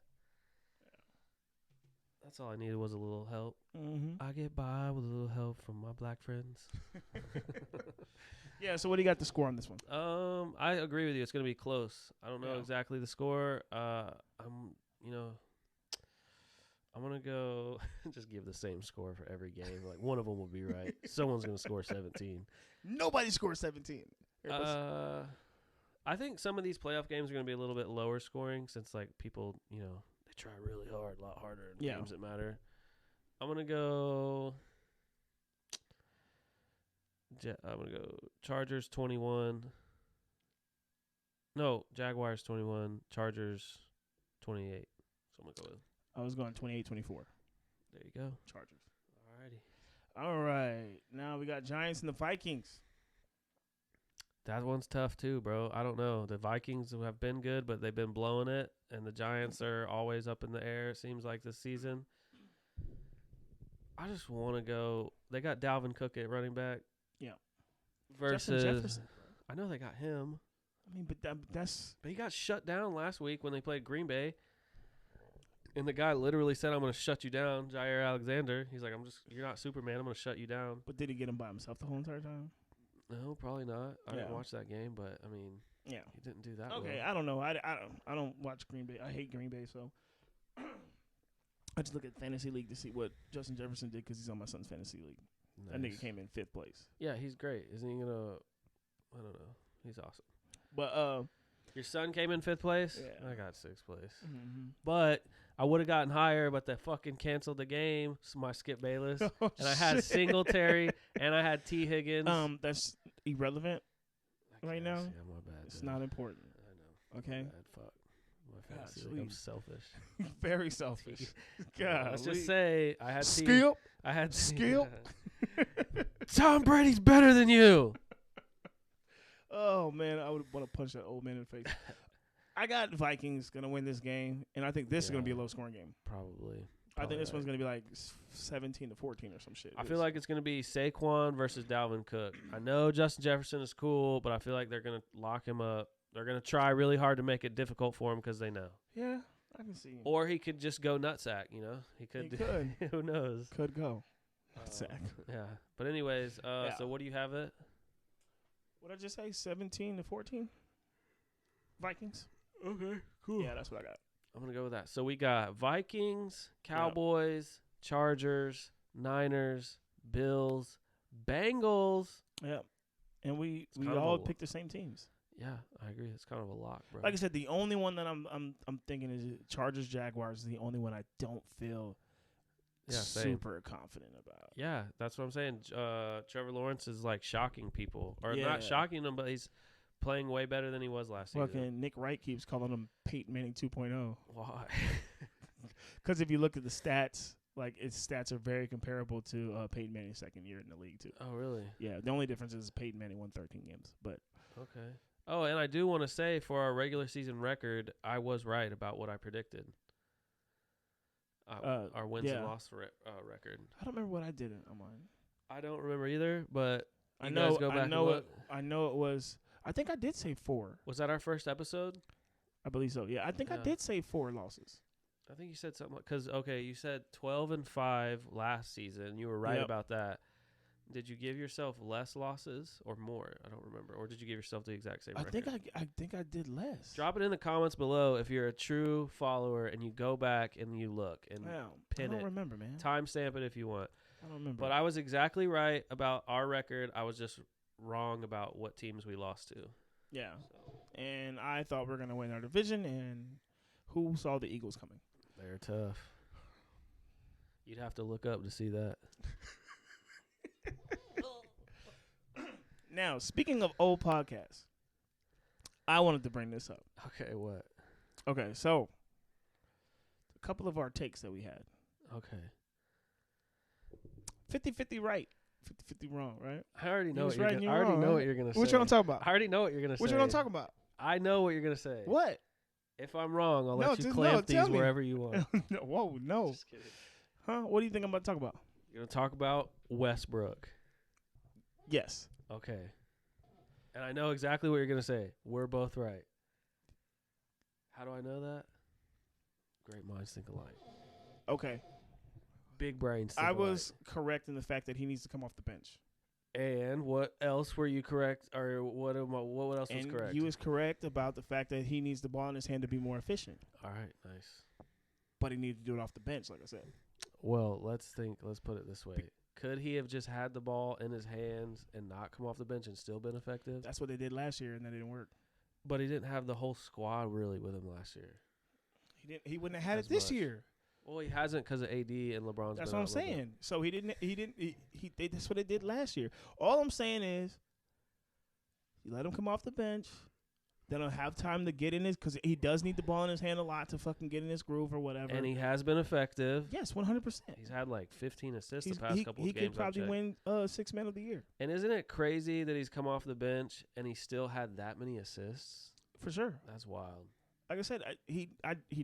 That's all I needed was a little help. Mm-hmm. I get by with a little help from my black friends. Yeah, so what do you got to score on this one? I agree with you. It's going to be close. I don't know exactly the score. I'm going to go just give the same score for every game. Like, one of them will be right. Someone's going to score 17. Nobody scores 17. I think some of these playoff games are going to be a little bit lower scoring since, like, people, they try really hard, a lot harder in games that matter. I'm going to go Chargers 21. No, Jaguars 21, Chargers 28. So I'm going to go with. I was going 28-24. There you go. Chargers. Alrighty. All right. Now we got Giants and the Vikings. That one's tough too, bro. I don't know. The Vikings have been good, but they've been blowing it, and the Giants are always up in the air, it seems like, this season. I just want to go. They got Dalvin Cook at running back. Yeah. Versus. Justin Jefferson, bro. I know they got him. I mean, but that's. But he got shut down last week when they played Green Bay. And the guy literally said, "I'm going to shut you down," Jair Alexander. He's like, "You're not Superman. I'm going to shut you down." But did he get him by himself the whole entire time? No, probably not. I didn't Yeah. watch that game, but I mean, Yeah. he didn't do that. Okay, well. I don't know. I don't watch Green Bay. I hate Green Bay, so I just look at fantasy league to see what Justin Jefferson did because he's on my son's fantasy league. That nigga came in 5th place. Yeah, he's great. Isn't he gonna? I don't know. He's awesome. But Your son came in 5th place. Yeah. I got 6th place. mm-hmm. But I would have gotten higher, but they fucking canceled the game. So my Skip Bayless, Oh, and I had shit. Singletary, and I had T Higgins. That's irrelevant. right now, Yeah, my bad. It's dude. not important. I know. Okay, Bad fuck. My fantasy Gosh, league, I'm please. selfish. very selfish. God, Let's just say I had T. Skip. I had Skip. Tom Brady's better than you. Oh man, I would want to punch that old man in the face. I got Vikings gonna win this game, and I think this is gonna be a Yeah. low scoring game. Probably. I think this right. one's gonna be like 17-14 or some shit. I feel like it's going to be Saquon versus Dalvin Cook. I know Justin Jefferson is cool, but I feel like they're going to lock him up. They're going to try really hard to make it difficult for him because they know. yeah, I can see. Or he could just go nutsack, you know? He could. Who knows? Could go. Nutsack. Yeah. But anyways, Yeah. so what do you have it? What did I just say? 17-14. Vikings. Okay, cool. Yeah, that's what I got. I'm going to go with that. So we got Vikings, Cowboys, Chargers, Niners, Bills, Bengals. Yep. And we kind of all a- picked the same teams. Yeah, I agree. It's kind of a lock, bro. Like I said, the only one that I'm thinking is Chargers Jaguars is the only one I don't feel same. super confident about. Yeah, that's what I'm saying. Trevor Lawrence is like shocking people, or Yeah. not shocking them, but he's playing way better than he was last season. Fucking Nick Wright keeps calling him Peyton Manning 2.0. Why? Because if you look at the stats, like its stats are very comparable to Peyton Manning's second year in the league too. Oh, really? Yeah, the only difference is Peyton Manning won 13 games, but Okay. Oh, and I do want to say for our regular season record, I was right about what I predicted. Our wins yeah. and loss record. I don't remember what I did on mine. I don't remember either, but I you know, guys go back I and know look. I know it was. I think I did say 4. Was that our first episode? I believe so. Yeah, I think I Yeah. did say 4 losses. I think you said something because you said 12-5 last season. You were right Yep. about that. Did you give yourself less losses or more? I don't remember. Or did you give yourself the exact same record? I think I did less. Drop it in the comments below if you're a true follower and you go back and you look and Wow, pin I don't it. remember, man. Timestamp it if you want. I don't remember. But I was exactly right about our record. I was just wrong about what teams we lost to. yeah, So and I thought we were gonna win our division, and who saw the Eagles coming? they're tough. You'd have to look up to see that. Now, speaking of old podcasts, I wanted to bring this up. Okay, what? Okay, so a couple of our takes that we had. Okay. 50-50 right, 50-50 wrong, right? I already know was what you're right gonna, and I you already wrong, know right? what you're gonna say. What you want to talk about? I already know what you're gonna say. What you want to talk about? I know what you're gonna say. What? If I'm wrong, I'll No, let you just clamp tell these me. wherever you want. No, whoa, no. Just kidding. Huh? What do you think I'm about to talk about? You're gonna talk about Westbrook. Yes. Okay. And I know exactly what you're gonna say. We're both right. How do I know that? Great minds think alike. Okay. Big brains think I alike. was correct in the fact that he needs to come off the bench. And what else were you correct? Or what else was And correct? he was correct about the fact that he needs the ball in his hand to be more efficient. All right, nice. But he needed to do it off the bench, like I said. Well, let's put it this way. Could he have just had the ball in his hands and not come off the bench and still been effective? That's what they did last year, and that didn't work. But he didn't have the whole squad really with him last year. He wouldn't have had As it this much. year. Well, he hasn't because of AD and LeBron's. That's been what I'm out a little bit. saying. So that's what they did last year. All I'm saying is, you let him come off the bench. Then he'll have time to get in his, because he does need the ball in his hand a lot to fucking get in his groove or whatever. And he has been effective. Yes, 100%. He's had like 15 assists the past couple he of games. could probably I've checked. win 6 Man of the Year. And isn't it crazy that he's come off the bench and he still had that many assists? For sure. That's wild. Like I said, he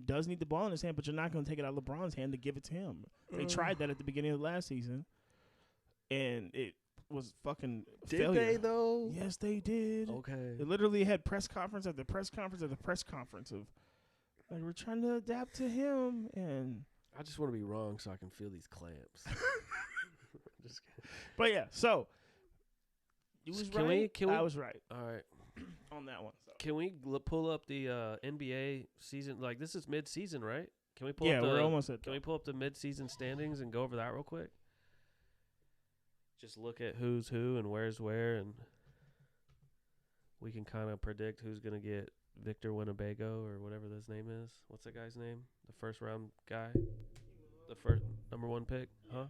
does need the ball in his hand, but you're not going to take it out of LeBron's hand to give it to him. They tried that at the beginning of last season, and it was fucking failure. though? Yes, they did. Okay. They literally had press conference after press conference after press conference of Like we're trying to adapt to him, and I just want to be wrong so I can feel these clamps. Just kidding. but yeah. So you was Can right. we- I was right All right. on that one. So. Can we pull up the NBA season? Like, this is mid-season, right? Can we pull Yeah, up the, we're almost at. Can we pull up the mid-season standings and go over that real quick? Just look at who's who and where's where, and we can kind of predict who's going to get Victor Winnebago or whatever his name is. What's that guy's name? The first round guy? The first number 1 pick? Huh?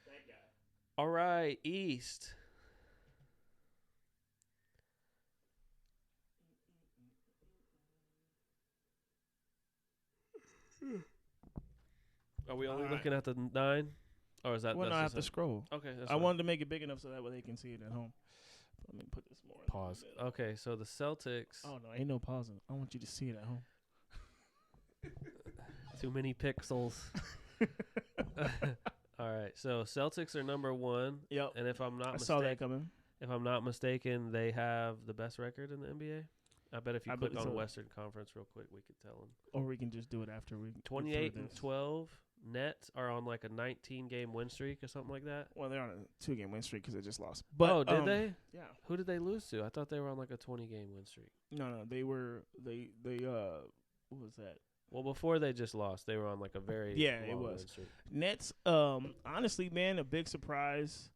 That guy. All right, East. Are we only All right. looking at the 9? Or is that Well, no, that's I the have to seven? scroll. Okay, that's I fine. wanted to make it big enough so that way they can see it at home. Let me put this more. in the Pause. middle. Okay, so the Celtics. Oh no, ain't no pausing. I want you to see it at home. Too many pixels. All right, so Celtics are number 1, Yep. and if I'm not I saw that coming. if I'm not mistaken, they have the best record in the NBA. I bet if you I click believe on so. Western Conference real quick, we could tell them. Or we can just do it after we. 28 through and this. 12. Nets are on like a 19-game win streak or something like that. Well, they're on a 2-game win streak because they just lost. But oh, did they? Yeah. Who did they lose to? I thought they were on like a 20-game win streak. No, they were they what was that? Well, before they just lost, they were on like a very Yeah, it long was. win streak. Nets. Honestly, man, a big surprise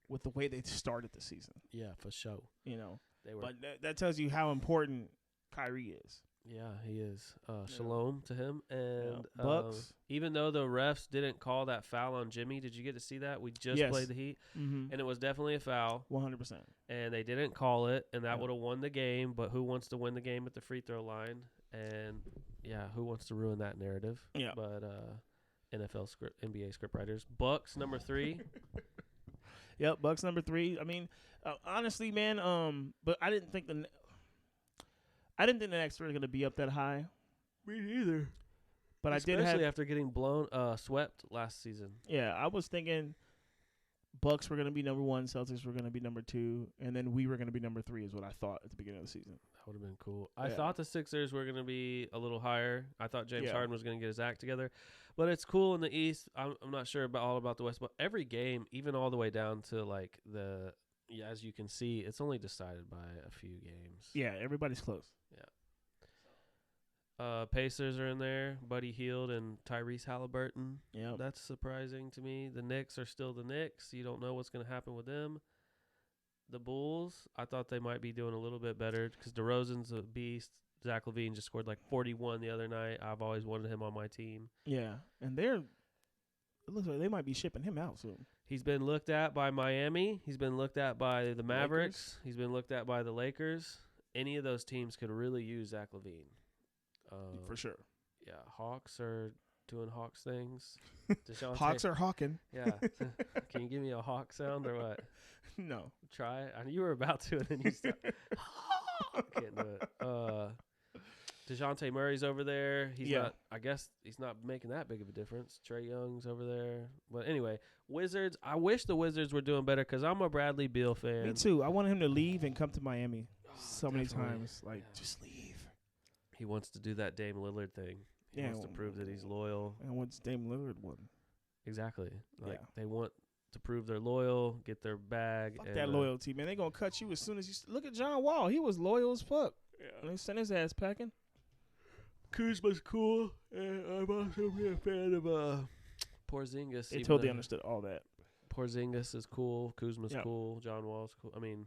with the way they started the season. Yeah, for sure. You know, They were. but that tells you how important Kyrie is. Yeah, he is. Shalom to him. And Bucks. even though the refs didn't call that foul on Jimmy, did you get to see that? We just Yes. played the Heat, Mm-hmm. and it was definitely a foul, 100%. and they didn't call it, and that Yeah. would have won the game. But who wants to win the game at the free throw line? And, yeah, who wants to ruin that narrative? Yeah. But NBA script writers. Bucks, number 3. Yep, Bucks number 3. I mean, honestly, man, but I didn't think the Nets were going to be up that high. Me neither. But Especially I did have, after getting swept last season. yeah, I was thinking Bucks were going to be number 1, Celtics were going to be number 2, and then we were going to be number 3 is what I thought at the beginning of the season. That would have been cool. I Yeah. thought the Sixers were going to be a little higher. I thought James Yeah. Harden was going to get his act together. But it's cool in the East. I'm not sure all about the West, but every game, even all the way down to like as you can see, it's only decided by a few games. Yeah, everybody's close. Pacers are in there. Buddy Hield and Tyrese Halliburton. Yeah. That's surprising to me. The Knicks are still the Knicks. You don't know what's going to happen with them. The Bulls, I thought they might be doing a little bit better because DeRozan's a beast. Zach LaVine just scored like 41 the other night. I've always wanted him on my team. Yeah, and it looks like they might be shipping him out soon. He's been looked at by Miami. He's been looked at by the Mavericks. He's been looked at by the Lakers. Any of those teams could really use Zach LaVine. For sure. Yeah, Hawks are doing Hawks things. DeJounte- Hawks are hawking. Yeah. Can you give me a hawk sound or what? No. Try it. I knew you were about to, and then you stopped. Can't do it. DeJounte Murray's over there. He's Yeah. not. I guess he's not making that big of a difference. Trey Young's over there. But anyway, Wizards. I wish the Wizards were doing better because I'm a Bradley Beal fan. Me too. I wanted him to leave and come to Miami so many definitely. times. Like, Yeah. just leave. He wants to do that Dame Lillard thing. He Yeah, wants to prove that he's loyal. And what's Dame Lillard one? Exactly. Like Yeah. they want to prove they're loyal, get their bag. Fuck and, that loyalty, man. They gonna cut you as soon as you look at John Wall. He was loyal as fuck. And they sent his ass packing. Kuzma's cool, and I'm also a fan of Porzingis. They even totally though understood all that. Porzingis is cool. Kuzma's Yeah. cool. John Wall's cool. I mean,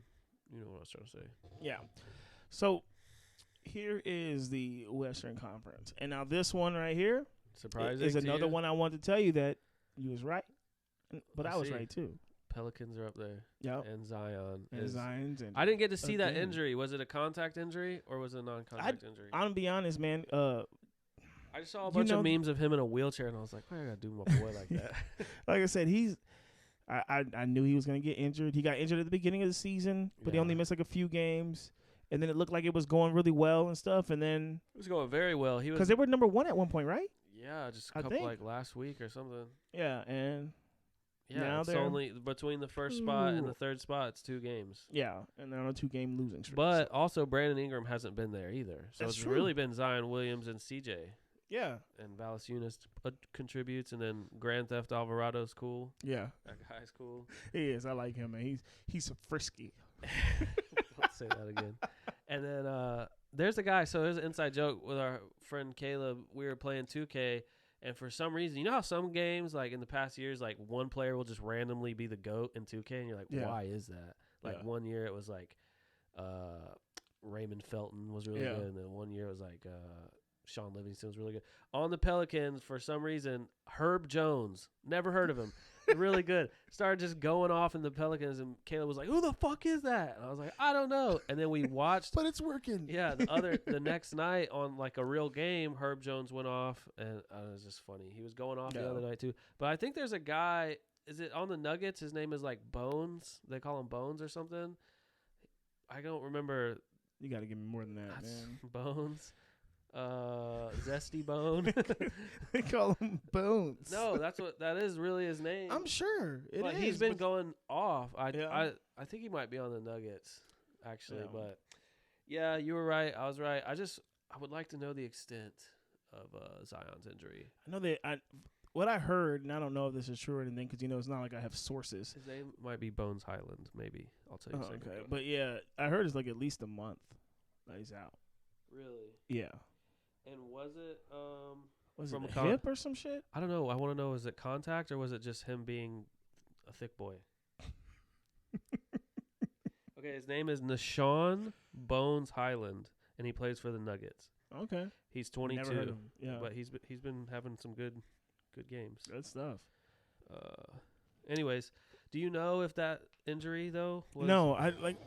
you know what I was trying to say. Yeah. So here is the Western Conference, and now this one right here Surprising is to another you? one I wanted to tell you that you was right, but I was see. right too. Pelicans are up there, Yep. and Zion. And is- Zion's and I didn't get to see that again. injury. Was it a contact injury or was it a non-contact injury? I'm gonna be honest, man. I just saw a you bunch know- of memes of him in a wheelchair, and I was like, "Why I gotta do my boy like that?" Like I said, I knew he was gonna get injured. He got injured at the beginning of the season, but he Yeah. only missed like a few games, and then it looked like it was going really well and stuff. And then It was going very well. He was, because they were number 1 at one point, right? yeah, just a I couple think. like last week or something. Yeah, and Yeah, Now it's they're- only between the first spot and the Ooh. third spot. It's 2 games. Yeah, and they're on a 2-game losing streak. But so. also, Brandon Ingram hasn't been there either. So That's it's true. really been Zion Williams and CJ. Yeah, And Valanciunas contributes, and then Grand Theft Alvarado's cool. yeah, That guy's cool. he is. I like him, man. He's frisky. Let's say that again. And then there's a guy. So there's an inside joke with our friend Caleb. We were playing 2K, and for some reason, you know how some games, like in the past years, like one player will just randomly be the GOAT in 2K, and you're like, Yeah. why is that? Like Yeah. one year it was like Raymond Felton was really Yeah. good, and then one year it was like Sean Livingston was really good. On the Pelicans, for some reason, Herb Jones, never heard of him, really good, started just going off in the Pelicans, and Caleb was like, who the fuck is that? And I was like, I don't know. And then we watched. But it's working. Yeah, the next night on like a real game, Herb Jones went off, and it was just funny. He was going off the Yeah. other night too. But I think there's a guy. Is it on the Nuggets? His name is like Bones. They call him Bones or something. I don't remember. You got to give me more than that, That's man. Bones. Zesty Bone. They call him Bones. No, that is really his name. I'm sure it but is, he's been but- going off. Yeah. I think he might be on the Nuggets, actually. Yeah. But yeah, you were right. I was right. I would like to know the extent of Zion's injury. I know that what I heard, and I don't know if this is true or anything, because it's not like I have sources. His name might be Bones Highland. Maybe I'll tell you. a second Okay, ago. but yeah, I heard it's like at least a month that he's out. Really, Yeah, and was it was From it a a hip or some shit? I don't know. I want to know, was it contact or was it just him being a thick boy? Okay, his name is Nashawn Bones Highland, and he plays for the Nuggets. Okay, He's 22, never heard of him. Yeah, but he's been having some good games. good stuff. Anyways, do you know if that injury though? Was No, I like,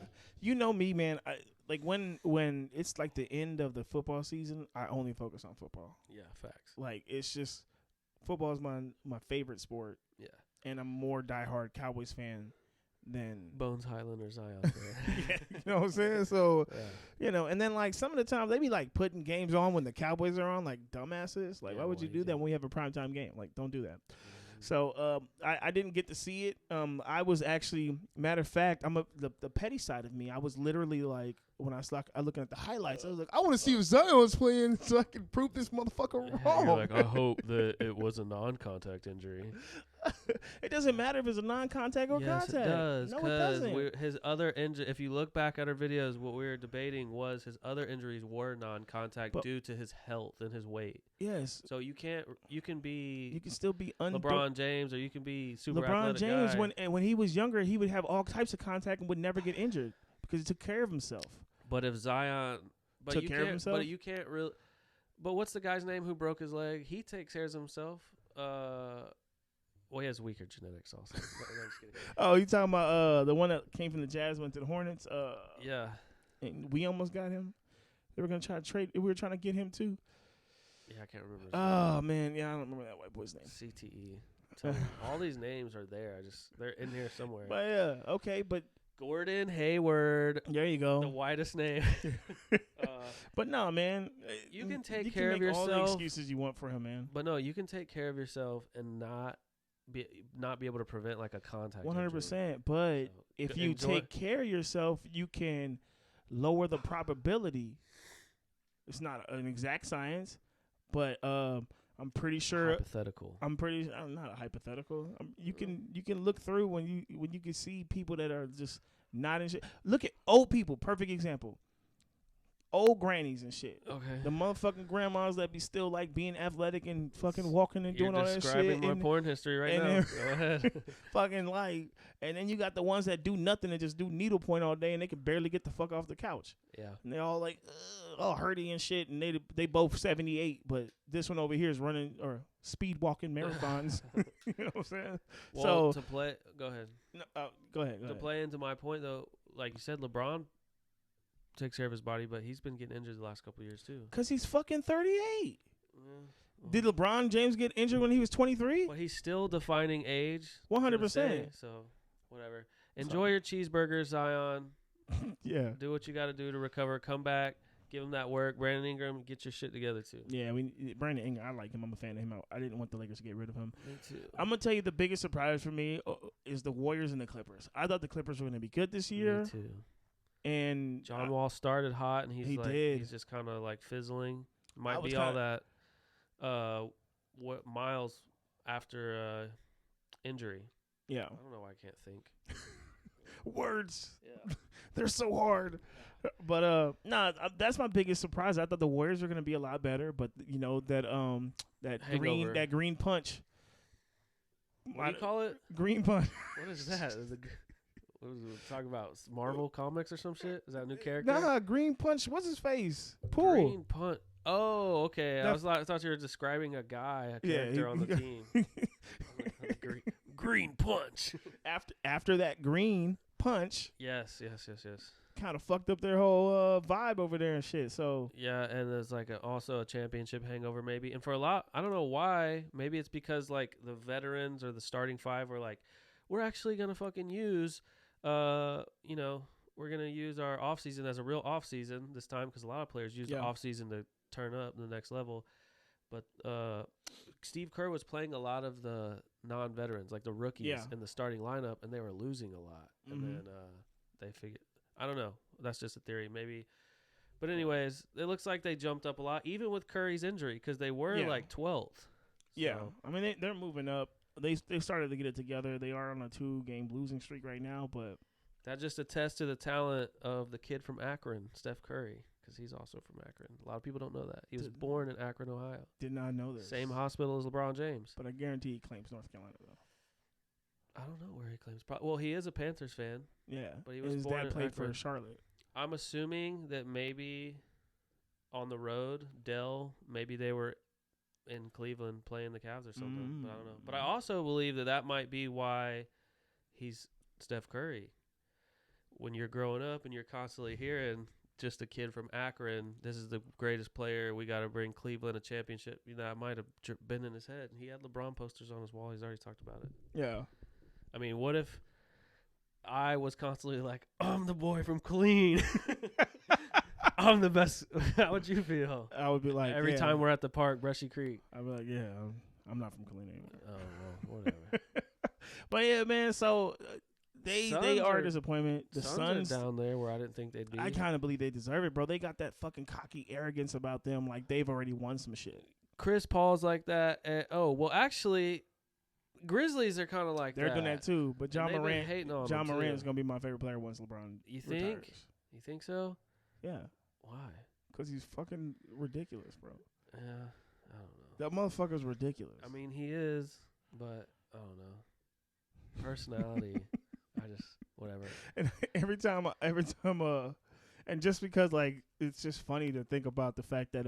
me, man. I like when it's like the end of the football season, I only focus on football. Yeah, facts. Like it's just football is my favorite sport, Yeah, and I'm more diehard Cowboys fan than Bones Highland or Zion. yeah, you know what I'm saying. So Yeah. and then like some of the time they be like putting games on when the Cowboys are on, like dumbasses. Like Yeah, why would you why do you that do when we have a primetime game? Like don't do that. So I didn't get to see it. I was actually, matter of fact, the petty side of me. I was literally like, when I was looking at the highlights, I was like, I want to see if Zion was playing so I can prove this motherfucker wrong. You're like, I hope that it was a non-contact injury. It doesn't matter if it's a non-contact or Yes, contact. it does. No, it doesn't. His other injury. If you look back at our videos, what we were debating was his other injuries were non-contact But- due to his health and his weight. Yes, So you can be you can still be LeBron James or you can be super LeBron athletic James, guy. when he was younger, he would have all types of contact and would never get injured because he took care of himself. But if Zion, but Took you care of can't, himself? but you can't really. But what's the guy's name who broke his leg? He takes care of himself. Well, he has weaker genetics also. No, I'm just kidding. Oh, you talking about the one that came from the Jazz, went to the Hornets? Yeah, And we almost got him. They were gonna try to trade. We were trying to get him too. yeah, I can't remember. His Oh man, yeah, I don't remember that white boy's name. name. CTE. Tell me, all these names are there. They're in here somewhere. But yeah, okay, but Gordon Hayward, there you the go. whitest name. But no, man, You can take you care can of make all the yourself. excuses you want for him, man. But no, you can take care of yourself and not be able to prevent like a contact. 100%. But So, if g- you enjoy- take care of yourself, you can lower the probability. It's not an exact science, but I'm pretty sure. Hypothetical. I'm not a hypothetical. You can look through when you can see people that are just not in shit. Look at old people. Perfect example. Old grannies and shit. Okay. The motherfucking grandmas that be still like being athletic and fucking walking and You're doing all that describing shit. my And porn history right and now. then- Go ahead. fucking like, and then you got the ones that do nothing and just do needlepoint all day and they can barely get the fuck off the couch. Yeah. And they all like, all hurty and shit. And they both 78, but this one over here is running or speed walking marathons. You know what I'm saying? Well, So- to play, go ahead. No, go ahead. To play into my point though, like you said, LeBron takes care of his body, but he's been getting injured the last couple of years too. Because he's fucking 38. Well, Did LeBron James get injured when he was 23? But he's still defining age. 100%. So whatever. Enjoy your cheeseburgers, Zion. Yeah. Do what you got to do to recover. Come back. Give him that work. Brandon Ingram, get your shit together too. Yeah, Brandon Ingram, I like him. I'm a fan of him. I didn't want the Lakers to get rid of him. Me too. I'm going to tell you the biggest surprise for me is the Warriors and the Clippers. I thought the Clippers were going to be good this year. Me too. And John Wall started hot, and he's just kind of like fizzling. Might be all that what Miles after injury. Yeah. I don't know why I can't think. Words. Yeah. They're so hard. But that's my biggest surprise. I thought the Warriors were going to be a lot better, but you know that Hangover. green punch. What do you call it? Green punch. What is that? What was it talking about? Marvel comics or some shit? Is that a new character? Nah, green punch. What's his face? Pool. Green punch. Oh, okay. I thought you were describing a guy, a character on the team. Green punch. After that green punch. Yes. Kind of fucked up their whole vibe over there and shit. So yeah, and there's like also a championship hangover maybe. And for a lot, I don't know why. Maybe it's because like the veterans or the starting five were like, we're actually gonna fucking use, we're gonna use our off season as a real off season this time because a lot of players use the off season to turn up the next level. But Steve Kerr was playing a lot of the non-veterans, like the rookies in the starting lineup, and they were losing a lot. And then they figured. I don't know. That's just a theory, maybe. But anyways, it looks like they jumped up a lot, even with Curry's injury, because they were like 12th. Yeah, I mean they're moving up. They started to get it together. They are on a 2-game losing streak right now, but that just attests to the talent of the kid from Akron, Steph Curry, because he's also from Akron. A lot of people don't know that. He was born in Akron, Ohio. Did not know this. Same hospital as LeBron James. But I guarantee he claims North Carolina though. I don't know where he claims. Well, he is a Panthers fan. Yeah, but he was his born dad in played Akron. for Charlotte. I'm assuming that maybe on the road, maybe they were in Cleveland playing the Cavs or something. But I don't know. But I also believe that might be why he's Steph Curry. When you're growing up and you're constantly hearing just a kid from Akron, this is the greatest player. We got to bring Cleveland a championship. That might have been in his head. He had LeBron posters on his wall. He's already talked about it. Yeah. I mean, what if I was constantly like, I'm the boy from Clean. I'm the best. How would you feel? I would be like, every time we're at the park, Brushy Creek. I'd be like, yeah, I'm not from Clean anymore. Oh, well, whatever. But yeah, man, so they are a disappointment. The Suns are down there where I didn't think they'd be. I kind of believe they deserve it, bro. They got that fucking cocky arrogance about them, like they've already won some shit. Chris Paul's like that. Actually, Grizzlies are kind of like they're doing that too. But John Morant is gonna be my favorite player once LeBron retires. You think so? Yeah. Why? Because he's fucking ridiculous, bro. Yeah, I don't That know. motherfucker's ridiculous. I mean, he is, but I don't know. Personality, I just whatever. And every time, and just because like it's just funny to think about the fact that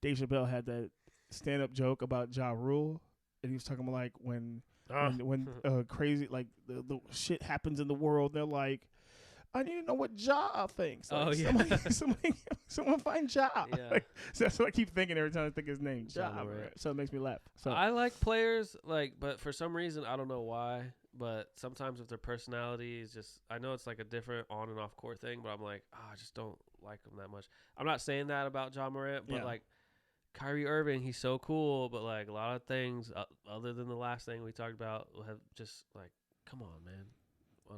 Dave Chappelle had that stand-up joke about Ja Rule. And he was talking about like when crazy like the shit happens in the world, they're like, I need to know what Ja thinks. Like, someone find Ja. Yeah. Like, so that's what I keep thinking every time I think his name. Ja. So it makes me laugh. So I like players but for some reason I don't know why. But sometimes with their personality is just, I know it's like a different on and off court thing, but I'm like, I just don't like them that much. I'm not saying that about Ja Morant, but like. Kyrie Irving, he's so cool, but like a lot of things other than the last thing we talked about have just like, come on, man.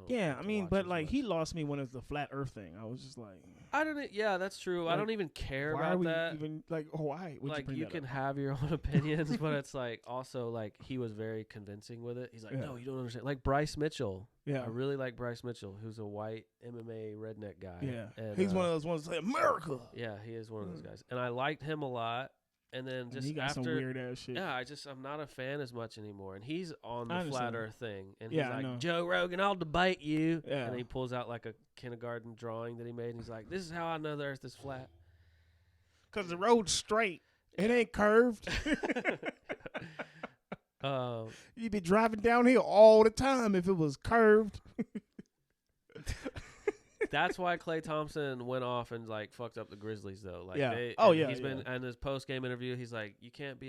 Yeah, I mean, but like he lost me when it was the flat Earth thing. I was just like, I don't. Yeah, that's true. Like, I don't even care why about are we that. Even like, why? Would like you can have your own opinions, but it's like also like he was very convincing with it. He's like, no, you don't understand. Like Bryce Mitchell. Yeah, I really like Bryce Mitchell, who's a white MMA redneck guy. Yeah, and, he's one of those ones that say America. Yeah, he is one of those guys, and I liked him a lot. And then just he got after, some weird ass shit. Yeah, I'm not a fan as much anymore. And he's on the flat Earth thing, and he's like, Joe Rogan, I'll debate you. Yeah. And he pulls out like a kindergarten drawing that he made, and he's like, this is how I know the Earth is flat. Because the road's straight, it ain't curved. You'd be driving downhill all the time if it was curved. That's why Klay Thompson went off and like fucked up the Grizzlies though. Like Yeah. They, Oh, and yeah, He's been yeah. in his post game interview. He's like, you can't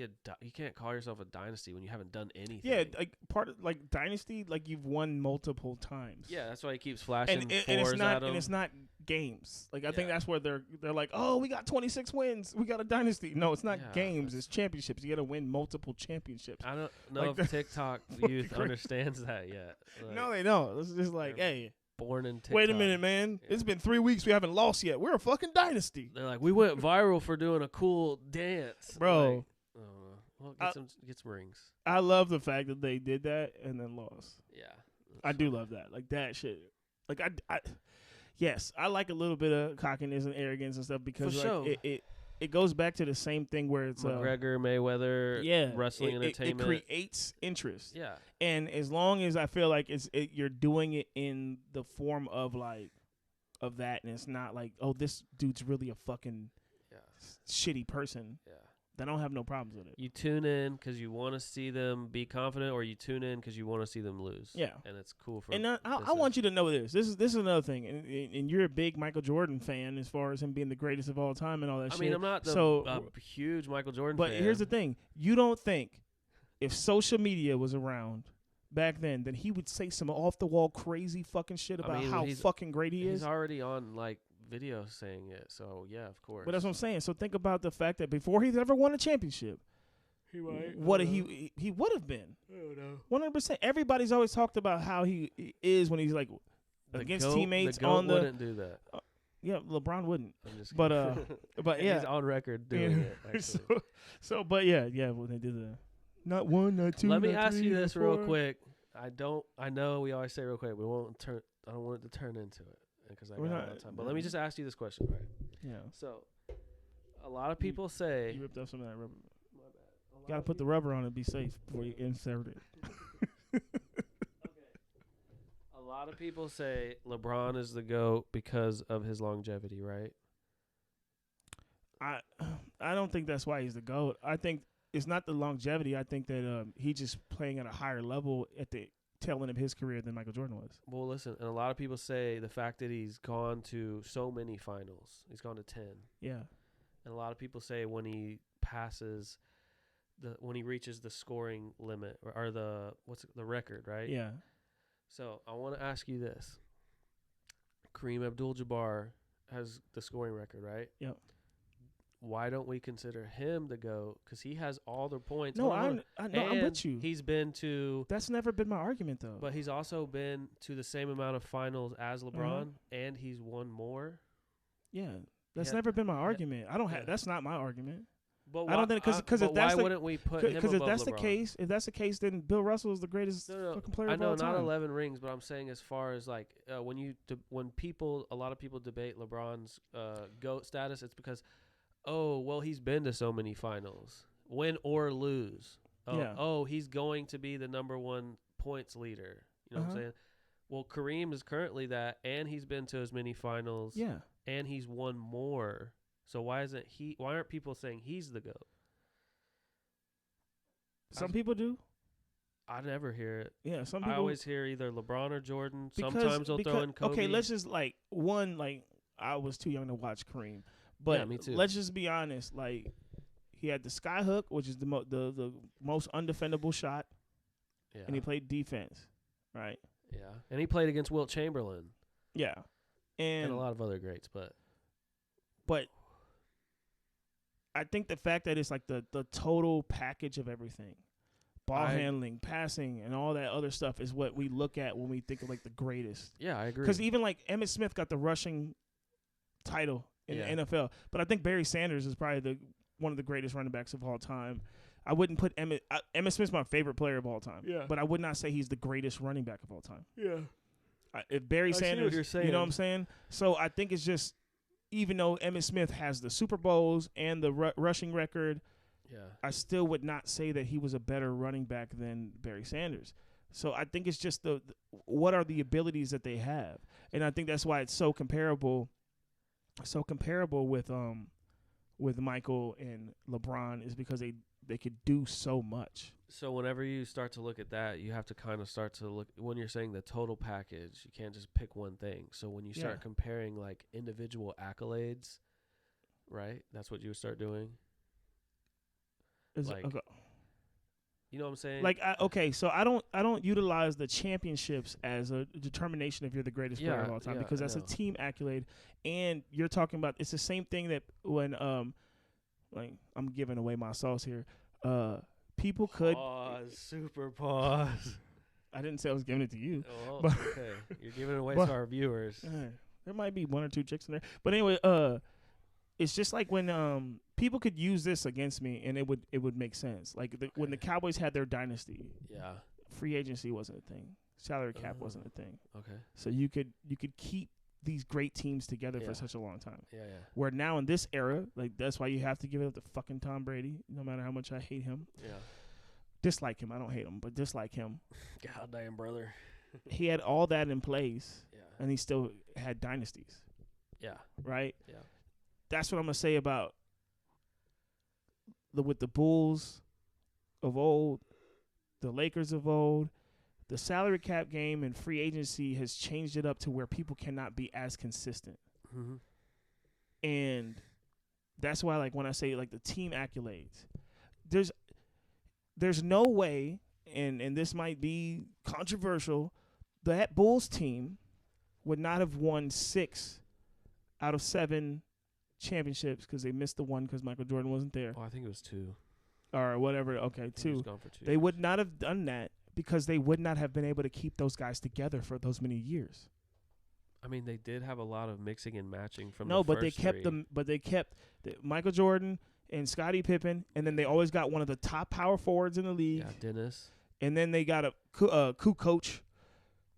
call yourself a dynasty when you haven't done anything. Yeah, like part of like dynasty, like you've won multiple times. Yeah, that's why he keeps flashing and fours it's not at him. and it's not games. Like I think Yeah. that's where they're like, oh, we got 26 wins, we got a dynasty. No, it's not Yeah, games. It's championships. You got to win multiple championships. I don't know Like, if that's TikTok fucking youth crazy. understands that yet. Like, No, they don't. It's just like, They're hey, born in TikTok. wait a minute, man. Yeah. It's been 3 weeks. We haven't lost yet. We're a fucking dynasty, They're like, we went viral for doing a cool dance, bro. Like, I don't know. Well, get some rings. I love the fact that they did that and then lost. Yeah, I do love that. Like that shit. Like yes, I like a little bit of cockiness and arrogance and stuff because For like sure. it goes back to the same thing where it's McGregor, Mayweather, wrestling it entertainment. creates interest. Yeah, And as long as I feel like you're doing it in the form of like of that, and it's not like, oh, this dude's really a fucking yeah, shitty person, yeah. then I don't have no problems with it. You tune in because you want to see them be confident, or you tune in because you want to see them lose. Yeah. and it's cool for. And I want you to know this. This is another thing, and you're a big Michael Jordan fan as far as him being the greatest of all time and all that I shit. mean, I'm not So- a huge Michael Jordan But fan. here's the thing: you don't think if social media was around back then, he would say some off the wall crazy fucking shit I about mean, how he's- fucking great he is? He's already on like video saying it, so yeah, of course. But that's what I'm saying. So think about the fact that before he's ever won a championship, he would have been. I don't know. 100%. Everybody's always talked about how he is when he's like against teammates the GOAT on the. wouldn't do that. Yeah, LeBron wouldn't. I'm just But kidding. but And yeah. he's on record doing it. Actually. But yeah, when they did the not one, not two. Let me not ask three, you not this real four. quick. I know we always say real quick. We won't turn. I don't want it to turn into it because I got We're a not- lot of time. But let me just ask you this question, right? Yeah, So, a lot of people say. you ripped up some of that rubber. My bad. A lot Got to of put the rubber on it. Be safe before you insert it. A lot of people say LeBron is the GOAT because of his longevity, right? I don't think that's why he's the GOAT. I think it's not the longevity. I think that he's just playing at a higher level at the tail end of his career than Michael Jordan was. Well, listen, and a lot of people say the fact that he's gone to so many finals, he's gone to 10. Yeah. And a lot of people say when he reaches the scoring limit or the record, right? Yeah. So I want to ask you this. Kareem Abdul-Jabbar has the scoring record, right? Yep. Why don't we consider him the GOAT? Because he has all the points. No, Hold on. I'm And with you. He's been to, That's never been my argument, though. but he's also been to the same amount of finals as LeBron, and he's won more. yeah, that's Yeah. never been my argument. I don't Yeah. have. That's not my argument. But I don't think because if that's why the wouldn't we put him because if above that's LeBron? if that's the case, then Bill Russell is the greatest No, fucking player I of know all time. not 11 rings, but I'm saying as far as like when a lot of people debate LeBron's GOAT status, it's because he's been to so many finals, win or lose. Yeah. He's going to be the number one points leader. You know what I'm saying? Well, Kareem is currently that, and he's been to as many finals. Yeah. And he's won more. So why aren't people saying he's the GOAT? Some people do. I never hear it. Yeah. Some people. I always hear either LeBron or Jordan. Sometimes they'll throw in Kobe. Okay, let's just I was too young to watch Kareem, but Yeah, me too. let's just be honest. Like, he had the sky hook, which is the most undefendable shot, Yeah. and he played defense, right? Yeah. And he played against Wilt Chamberlain Yeah, and and a lot of other greats, but I think the fact that it's like the total package of everything, ball handling, passing, and all that other stuff is what we look at when we think of like the greatest. yeah, I agree. Because even like Emmitt Smith got the rushing title in the NFL, but I think Barry Sanders is probably one of the greatest running backs of all time. I wouldn't put Emmitt Smith's my favorite player of all time. Yeah. But I would not say he's the greatest running back of all time. Yeah. If Barry see what Sanders, you're saying. you know what I'm saying? So I think it's just, even though Emmitt Smith has the Super Bowls and the rushing record, Yeah. I still would not say that he was a better running back than Barry Sanders. So I think it's just what are the abilities that they have, and I think that's why it's so comparable with Michael and LeBron, is because do so much. So whenever you start to look at that, you have to kind of start to look when you're saying the total package. You can't just pick one thing. So when you start comparing like individual accolades, right? That's what you would start doing. Like, okay. You know what I'm saying? Like, so I don't utilize the championships as a determination if you're the greatest player of all time, because that's a team accolade, and you're talking about it's the same thing that when like I'm giving away my sauce here. People could super pause. I didn't say I was giving it to you. Oh, but, okay. You're giving it away to our viewers. There might be one or two chicks in there, but anyway, it's just like when people could use this against me, and it would make sense. Like when the Cowboys had their dynasty, free agency wasn't a thing, salary cap wasn't a thing. Okay, so you could keep these great teams together for such a long time. Yeah. Where now in this era, like that's why you have to give it up to fucking Tom Brady, no matter how much I hate him. Yeah. Dislike him. I don't hate him, but dislike him. Goddamn brother. He had all that in place, and he still had dynasties. Yeah. Right? Yeah. That's what I'm going to say about with the Bulls of old, the Lakers of old. The salary cap game and free agency has changed it up to where people cannot be as consistent. Mm-hmm. And that's why, like, when I say, like, the team accolades, there's no way, and this might be controversial, that Bulls team would not have won 6 out of 7 championships because they missed the one because Michael Jordan wasn't there. Oh, I think it was 2. Or whatever. Okay, 2. He was gone for 2 They years. would not have done that because they would not have been able to keep those guys together for those many years. I mean, they did have a lot of mixing and matching from no, the but first they kept 3. them. But they kept Michael Jordan and Scottie Pippen, and then they always got one of the top power forwards in the league. Yeah, Dennis. And then they got a coach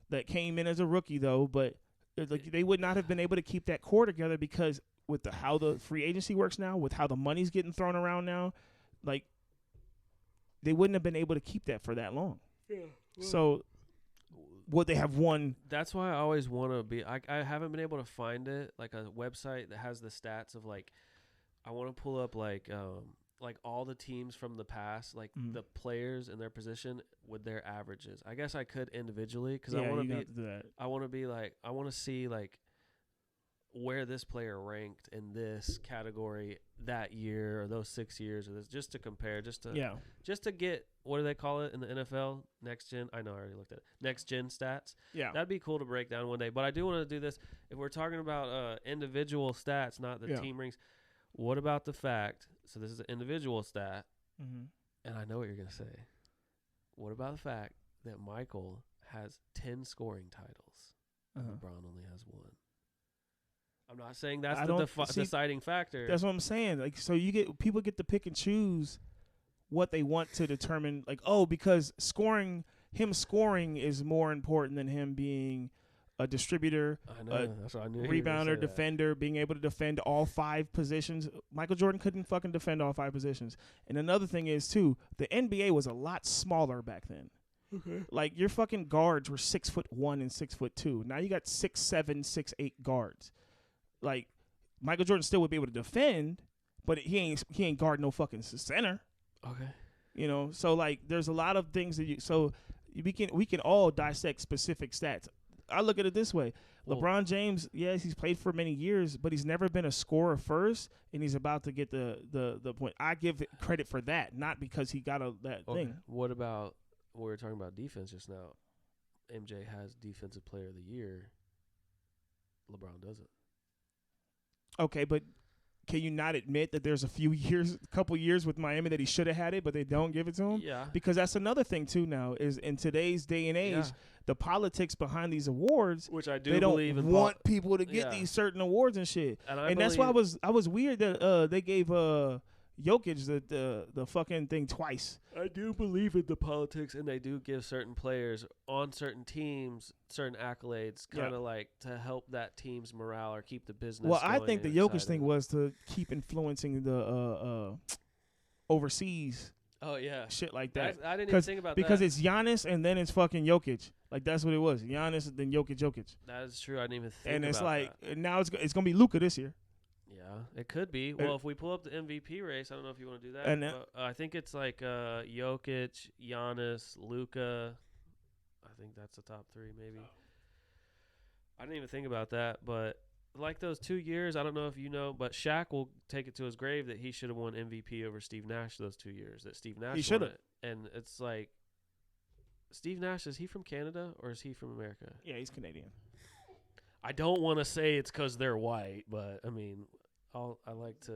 that came in as a rookie though, but like they would not have been able to keep that core together because with how the free agency works now, with how the money's getting thrown around now, like they wouldn't have been able to keep that for that long. Yeah. So would they have won? That's why I always want to be. I haven't been able to find it, like a website that has the stats of like. I want to pull up like all the teams from the past, like the players and their position with their averages. I guess I could individually because I want to be. I want to be like I want to see like where this player ranked in this category that year or those 6 years or this, just to compare, just to get, what do they call it in the NFL? Next gen. I know I already looked at it. Next gen stats. Yeah. That'd be cool to break down one day. But I do want to do this. If we're talking about individual stats, not the team rings, what about the fact, so this is an individual stat, and I know what you're going to say. What about the fact that Michael has 10 scoring titles and LeBron only has 1? I'm not saying that's the deciding factor. That's what I'm saying. Like, so people get to pick and choose what they want to determine. Like, because scoring is more important than him being a distributor, I know. That's what I knew. Rebounder, defender, being able to defend all 5 positions. Michael Jordan couldn't fucking defend all 5 positions. And another thing is too, the NBA was a lot smaller back then. Okay. Like your fucking guards were 6'1" and 6'2". Now you got 6'7", 6'8" guards. Like Michael Jordan still would be able to defend, but he ain't guard no fucking center. Okay. You know, so like there's a lot of things that we can all dissect specific stats. I look at it this way. LeBron James, yes, he's played for many years, but he's never been a scorer first, and he's about to get the point. I give credit for that, not because he got that thing. What about, we were talking about defense just now. MJ has Defensive Player of the Year. LeBron doesn't. Okay, but can you not admit that there's a couple years with Miami that he should have had it, but they don't give it to him? Yeah. Because that's another thing, too, now, is in today's day and age, the politics behind these awards, which I do they don't believe in want people to get these certain awards and shit. And that's why I was weird that they gave Jokic the fucking thing twice. I do believe in the politics, and they do give certain players on certain teams certain accolades, kind of like to help that team's morale or keep the business. Well, going I think the Jokic thing was to keep influencing the overseas. Oh yeah, shit like that. I didn't even think about because that. It's Giannis and then it's fucking Jokic. Like that's what it was. Giannis and then Jokic. That is true. I didn't even think. And it's about like that. now it's gonna be Luka this year. Yeah. it could be. Well, if we pull up the MVP race, I don't know if you want to do that. And but, I think it's like Jokic, Giannis, Luka. I think that's the top 3, maybe. I didn't even think about that, but like those 2 years, I don't know if you know, but Shaq will take it to his grave that he should have won MVP over Steve Nash those 2 years. That Steve Nash should won have. it, and it's like Steve Nash, is he from Canada or is he from America? Yeah, he's Canadian. I don't want to say it's because they're white, but I mean, I like to.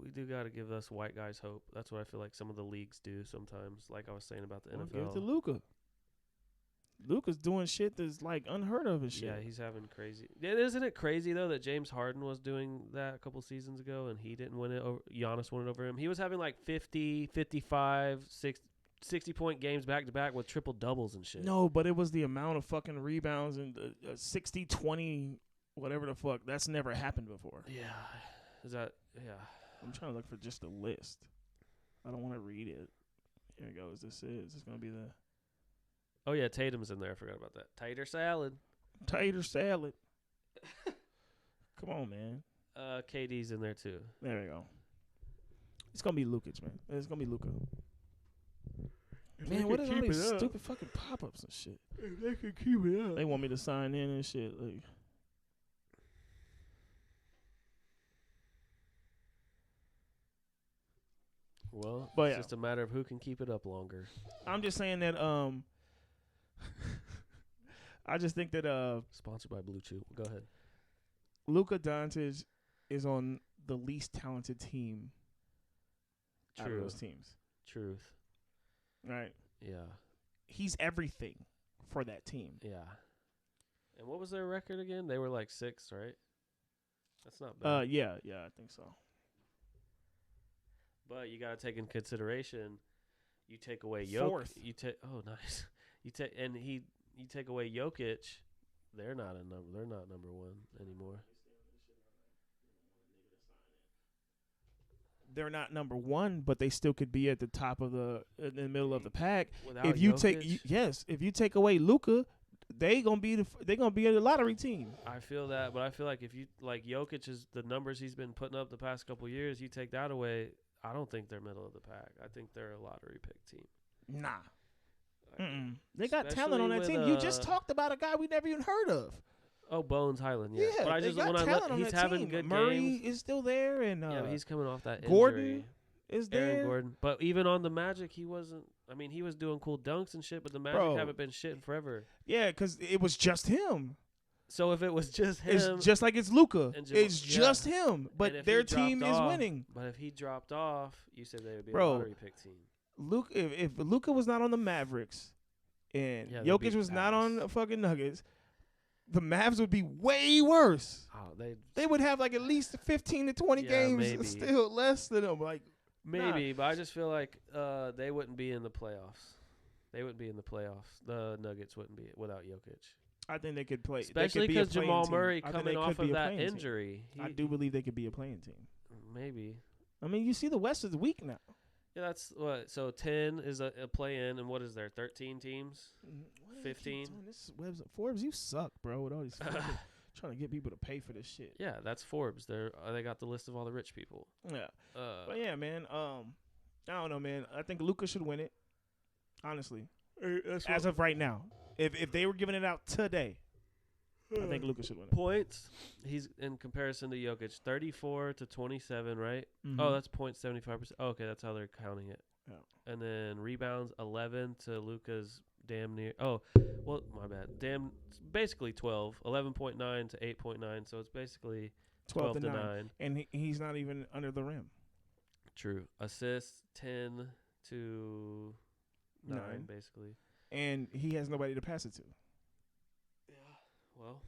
We do got to give us white guys hope. That's what I feel like some of the leagues do sometimes. Like I was saying about the NFL. Give it to Luka. Luka's doing shit that's like unheard of and shit. Yeah, he's having crazy. Isn't it crazy though that James Harden was doing that a couple seasons ago and he didn't win it? Giannis won it over him. He was having like 50, 55, 60-point games back to back with triple doubles and shit. No, but it was the amount of fucking rebounds and 60-20, whatever the fuck. That's never happened before. Yeah. Is that? Yeah. I'm trying to look for just a list. I don't want to read it. Here it goes. This is going to be the Oh yeah, Tatum's in there. I forgot about that. Tater salad. tater salad. Come on, man. KD's in there too. There we go. It's going to be Lukic, man. It's going to be Luka. Man, what is all these stupid fucking pop-ups and shit? If they can keep it up. They want me to sign in and shit. Like, Well, But it's yeah. just a matter of who can keep it up longer. I'm just saying that I just think that Sponsored by Blue Chew. Go ahead. Luka Doncic is on the least talented team out of True. those teams. Truth. Right? Yeah. He's everything for that team. Yeah. And what was their record again? They were like 6, right? That's not bad. Yeah, I think so. But you got to take in consideration, you take away Fourth. You take nice. You take away Jokic, they're not number 1 anymore. They're not number 1, but they still could be at the top of in the middle of the pack. Without If you Jokic, if you take away Luka, they gonna be a lottery team. I feel that, but I feel like if you like Jokic is the numbers he's been putting up the past couple years, you take that away, I don't think they're middle of the pack. I think they're a lottery pick team. Nah. They got Especially talent on that with, team. You just talked about a guy we never even heard of. Oh, Bones Highland, yeah. Yeah, But I they just got when talent on he's that having team. good Murray games. is still there, and Yeah, but he's coming off that Gordon injury. is there. Aaron Gordon. But even on the Magic, he wasn't. I mean, he was doing cool dunks and shit, but the Magic Bro. haven't been shit in forever. Yeah, because it was just him. So if it was just him, It's just like it's Luka. and It's Jamal- just him, and but if their he dropped team is off- winning. But if he dropped off, you said they would be Bro. a lottery pick team. Luka, if Luka was not on the Mavericks, and Yeah, they'd Jokic be was not ass. on the fucking Nuggets, the Mavs would be way worse. Oh, They would have like at least 15 to 20 Yeah, games maybe. still less than them. Like, maybe, but I just feel like they wouldn't be in the playoffs. They wouldn't be in the playoffs. The Nuggets wouldn't be without Jokic. I think they could play. Especially because because Jamal Murray coming off of that injury. injury. I do believe they could be a playing team. Maybe. I mean, you see the West is weak now. Yeah, that's what. So 10 is a play-in, and what is there? 13 teams. What do they keep 15? doing? This is Forbes, you suck, bro. With all these fucking trying to get people to pay for this shit. Yeah, that's Forbes. They got the list of all the rich people. Yeah, but yeah, man. I don't know, man. I think Luka should win it. Honestly, as of right now, if they were giving it out today, I think Luka should win it. Points. He's in comparison to Jokic, 34 to 27, right? Mhm. Oh, that's 0.75%. Oh, okay, that's how they're counting it. Yeah. And then rebounds 11 to Luka's damn near. Oh, well, my bad. Basically 12. 11.9 to 8.9. So it's basically 12 to 9. And he's not even under the rim. True. Assists 10 to 9, 9. basically. And he has nobody to pass it to. Well,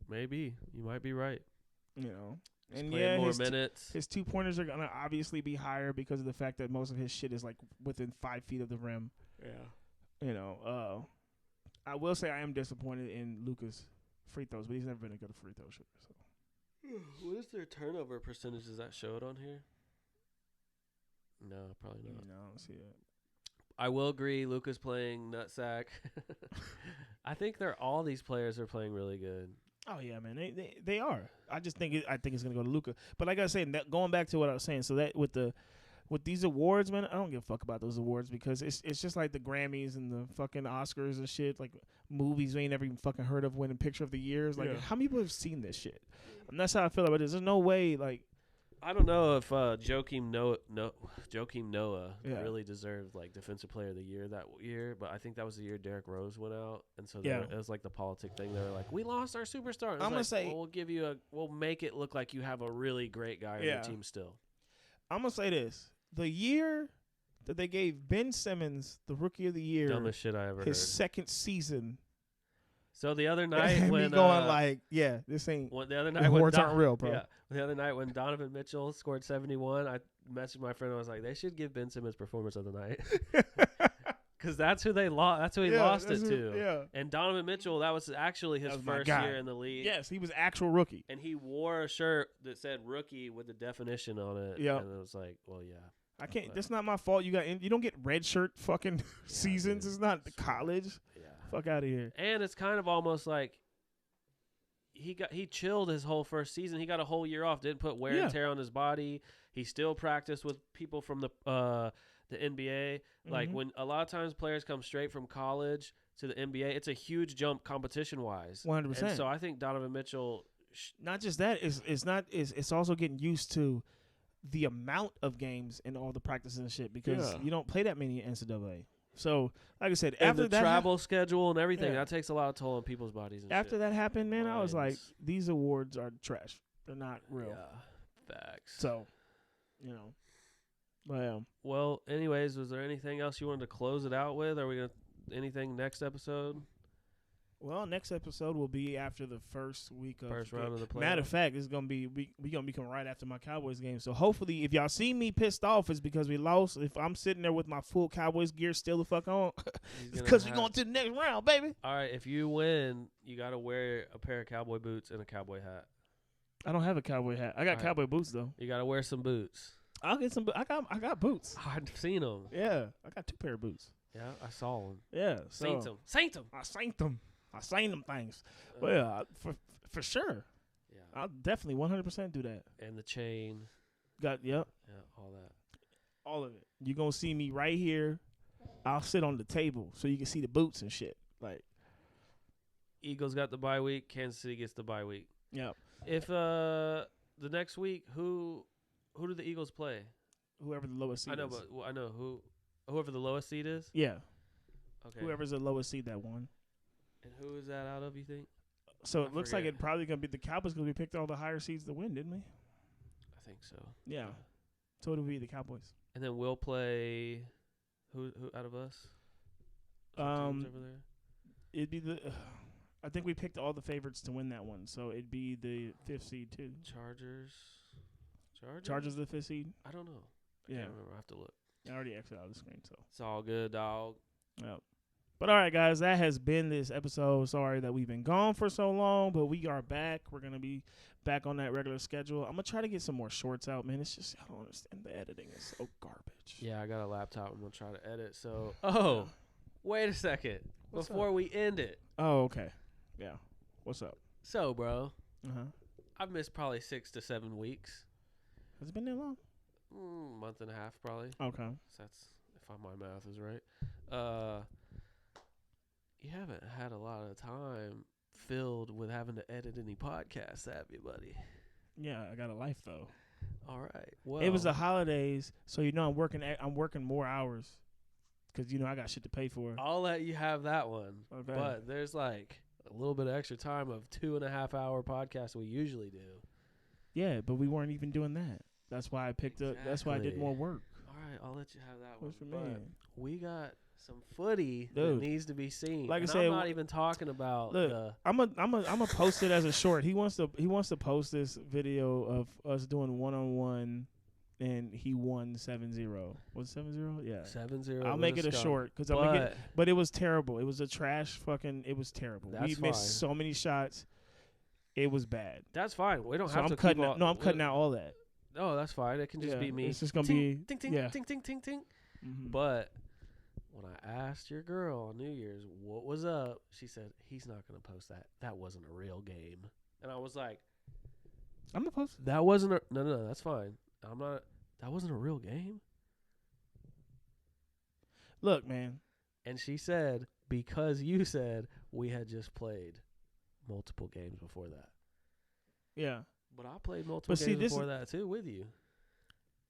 maybe you might be right. You know, He's and playing yeah, more his minutes. his 2-pointers are gonna obviously be higher because of the fact that most of his shit is like within 5 feet of the rim. Yeah. You know, I will say I am disappointed in Luka's free throws, but he's never been a good free throw shooter. So. What is their turnover percentage? Does that show it on here? No, probably not. No, I don't see it. I will agree. Luka's playing nutsack. I think all these players are playing really good. Oh yeah, man, they are. I just think I think it's gonna go to Luka. But like I said, going back to what I was saying, so that with these awards, man, I don't give a fuck about those awards because it's just like the Grammys and the fucking Oscars and shit. Like movies we ain't never even fucking heard of winning Picture of the Year. Like how many people have seen this shit? And that's how I feel about this. There's no way like. I don't know if Joakim Noah really deserved like Defensive Player of the Year that year, but I think that was the year Derrick Rose went out, and so it was like the politic thing. They were like, "We lost our superstar." I'm gonna say, well, we'll make it look like you have a really great guy on your team still. I'm gonna say this: the year that they gave Ben Simmons the Rookie of the Year, dumbest shit I ever heard. His second season. So the other night when going like, this ain't. The other night awards aren't real, bro. Yeah, the other night when Donovan Mitchell scored 71, I messaged my friend. I was like, they should give Ben Simmons Performance of the Night because that's who they lost. That's who he lost it to. Yeah. And Donovan Mitchell, that was actually his first year in the league. Yes, he was actual rookie, and he wore a shirt that said "rookie" with the definition on it. Yeah, and it was like, well, yeah. I can't. That's not my fault. You don't get red shirt fucking seasons. Dude. It's not college. Yeah. Fuck out of here. And it's kind of almost like he chilled his whole first season. He got a whole year off. Didn't put wear and tear on his body. He still practiced with people from the NBA. Like when a lot of times players come straight from college to the NBA, it's a huge jump competition wise. 100%. So I think Donovan Mitchell. Not just that. It's also getting used to the amount of games and all the practices and shit because you don't play that many in NCAA. So, like I said, after the travel schedule and everything, that takes a lot of toll on people's bodies. And after that happened, man, I was like, these awards are trash. They're not real. Yeah, facts. So, well, anyways, was there anything else you wanted to close it out with? Are we gonna anything next episode? Well, next episode will be after the first week of first round of the playoffs. Matter of fact, it's gonna be we gonna be coming right after my Cowboys game. So hopefully, if y'all see me pissed off, it's because we lost. If I'm sitting there with my full Cowboys gear still the fuck on, it's because we're going to the next round, baby. All right, if you win, you gotta wear a pair of cowboy boots and a cowboy hat. I don't have a cowboy hat. I got cowboy boots though. You gotta wear some boots. I'll get some. I got boots. I've seen them. Yeah, I got 2 pair of boots. Yeah, I saw them. Yeah, saint them. I saint them. I seen them things. Well, yeah, for sure. Yeah, I'll definitely 100% do that. And the chain. Yep. Yeah, all that. All of it. You're gonna see me right here. I'll sit on the table so you can see the boots and shit. Like, Eagles got the bye week. Kansas City gets the bye week. Yep. If the next week, who do the Eagles play? Whoever the lowest seed is. I know whoever the lowest seed is. Yeah. Okay. Whoever's the lowest seed that won. And who is that out of, you think? So it looks like it probably going to be the Cowboys going to be picked all the higher seeds to win, didn't we? I think so. Yeah. So it'll be the Cowboys. And then we'll play who out of us? Over there? It'd be the I think we picked all the favorites to win that one. So it'd be the 5th seed too. Chargers the 5th seed? I don't know. I can't remember. I have to look. I already exited out of the screen, so. It's all good, dog. Yep. But all right, guys, that has been this episode. Sorry that we've been gone for so long, but we are back. We're going to be back on that regular schedule. I'm going to try to get some more shorts out, man. It's just, I don't understand. The editing is so garbage. Yeah, I got a laptop. I'm going to try to edit. So, wait a second. Before we end it. Oh, okay. Yeah. What's up? So, bro. Uh-huh. I've missed probably 6 to 7 weeks. Has it been that long? Month and a half, probably. Okay. So that's, if my math is right. You haven't had a lot of time filled with having to edit any podcasts, have you, buddy? Yeah, I got a life though. All right. Well, it was the holidays, so I'm working more hours because I got shit to pay for. I'll let you have that one. Okay. But there's like a little bit of extra time of 2.5 hour podcast we usually do. Yeah, but we weren't even doing that. That's why I picked up. That's why I did more work. All right, I'll let you have that What's one. for me? We got some footy Dude, that needs to be seen. Like and I said, I'm not even talking about. Look, I'm a post it as a short. He wants to post this video of us doing 1-on-1, and he won 7-0. Was it 7-0? Yeah, 7-0. I'll make it a short because but it was terrible. It was a trash fucking. It was terrible. We missed so many shots. It was bad. That's fine. We don't have to. I'm cutting out all that. No, that's fine. It can just be me. It's just gonna ting, be ting ting ting ting ting ting. Mm-hmm. But when I asked your girl on New Year's what was up, she said, he's not going to post that. That wasn't a real game. And I was like, I'm gonna post it. that wasn't a, no, that's fine. I'm not, that wasn't a real game. Look, man. And she said, because you said we had just played multiple games before that. Yeah. But I played multiple games before that too with you.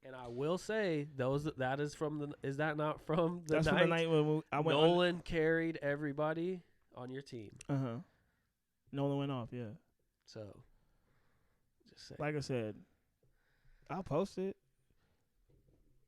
And I will say that is from the, is that not from the That's night? from the night when I went Nolan carried everybody on your team. Nolan went off, yeah. So, just say. Like I said, I'll post it.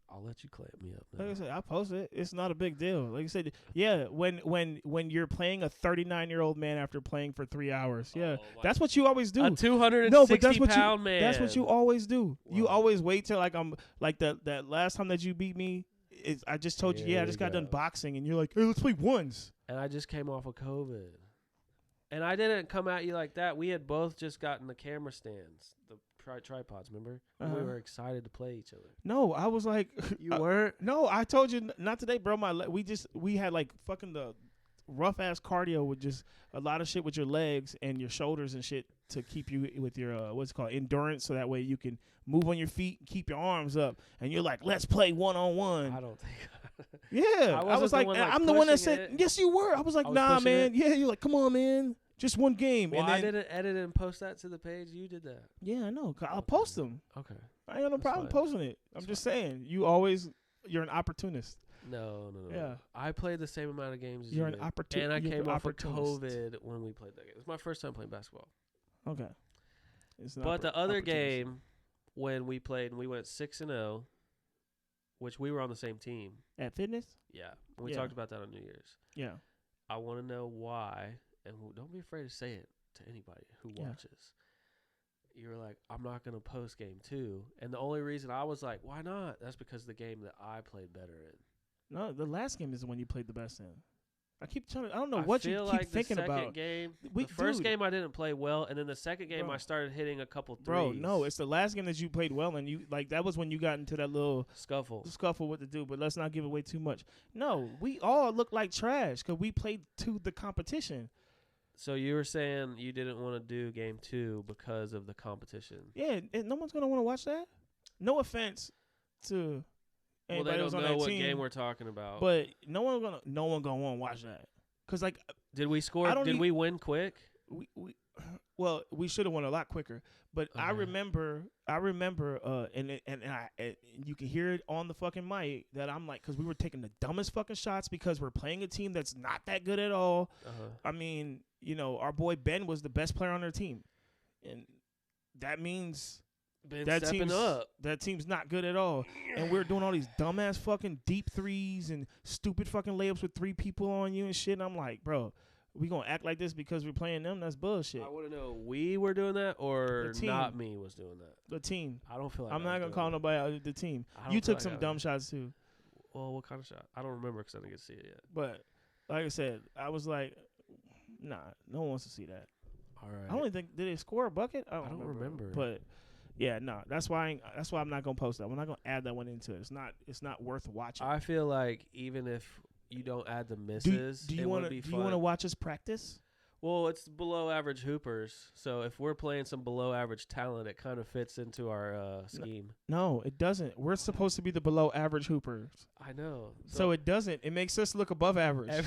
I'll let you clamp me up now. Like I said, I'll post it. It's not a big deal. Like I said, yeah, when you're playing a 39-year-old man after playing for 3 hours, yeah, that's what you always do. A 260-pound man. That's what you always do. Wow. You always wait till like I'm like that last time that you beat me. I just told you, I just got done boxing, and you're like, hey, let's play ones. And I just came off of COVID. And I didn't come at you like that. We had both just gotten the camera stands, the tripods, remember? And we were excited to play each other. No, I was like, you weren't? No, I told you not today, bro. We had like fucking the rough ass cardio with just a lot of shit with your legs and your shoulders and shit to keep you with your what's it called, endurance, so that way you can move on your feet and keep your arms up. And you're like, let's play 1-on-1. I don't think. Yeah, I was like, I'm the one that said, yes, you were. I was like, nah, man. Yeah, you're like, come on, man. Just one game. Well, and then, I didn't edit and post that to the page. You did that. Yeah, I know. I'll post them. Okay. I ain't got no problem posting it. I'm just saying, you're an opportunist. No. Yeah. I played the same amount of games as you. You're an opportunist. And I came off of COVID when we played that game. It was my first time playing basketball. Okay. But the other game, when we played and we went 6-0, which we were on the same team. At fitness? Yeah. We talked about that on New Year's. Yeah. I want to know why, and don't be afraid to say it to anybody who watches. You were like, I'm not going to post game 2. And the only reason I was like, why not? That's because the game that I played better in. No, the last game is the one you played the best in. I don't know what you keep thinking about. The first game I didn't play well, and then the second game I started hitting a couple threes. Bro, no, it's the last game that you played well, and you like that was when you got into that little scuffle with the dude. But let's not give away too much. No, we all look like trash because we played to the competition. So you were saying you didn't want to do game 2 because of the competition? Yeah, and no one's gonna want to watch that. No offense to. Well, they don't know what game we're talking about. But no one gonna want to watch that. Cause like, did we score? Did we win quick? Well, we should have won a lot quicker. But I remember, and you can hear it on the fucking mic that I'm like, cause we were taking the dumbest fucking shots because we're playing a team that's not that good at all. I mean, our boy Ben was the best player on their team, and that means. That team's not good at all. And we're doing all these dumbass fucking deep threes and stupid fucking layups with 3 people on you and shit. And I'm like, bro, we gonna act like this because we're playing them? That's bullshit. I want to know, we were doing that or not me was doing that? The team. I don't feel like I'm not gonna call nobody out. The team. You took some dumb shots too. Well, what kind of shot? I don't remember because I didn't get to see it yet. But like I said, I was like, nah, no one wants to see that. All right. I only think, did they score a bucket? I don't remember. But yeah, no, that's why I'm not gonna post that. I'm not gonna add that one into it. It's not worth watching. I feel like even if you don't add the misses, do you want to watch us practice? Well, it's below average hoopers, so if we're playing some below average talent, it kind of fits into our scheme. No, it doesn't. We're supposed to be the below average hoopers. I know. So it doesn't. It makes us look above average.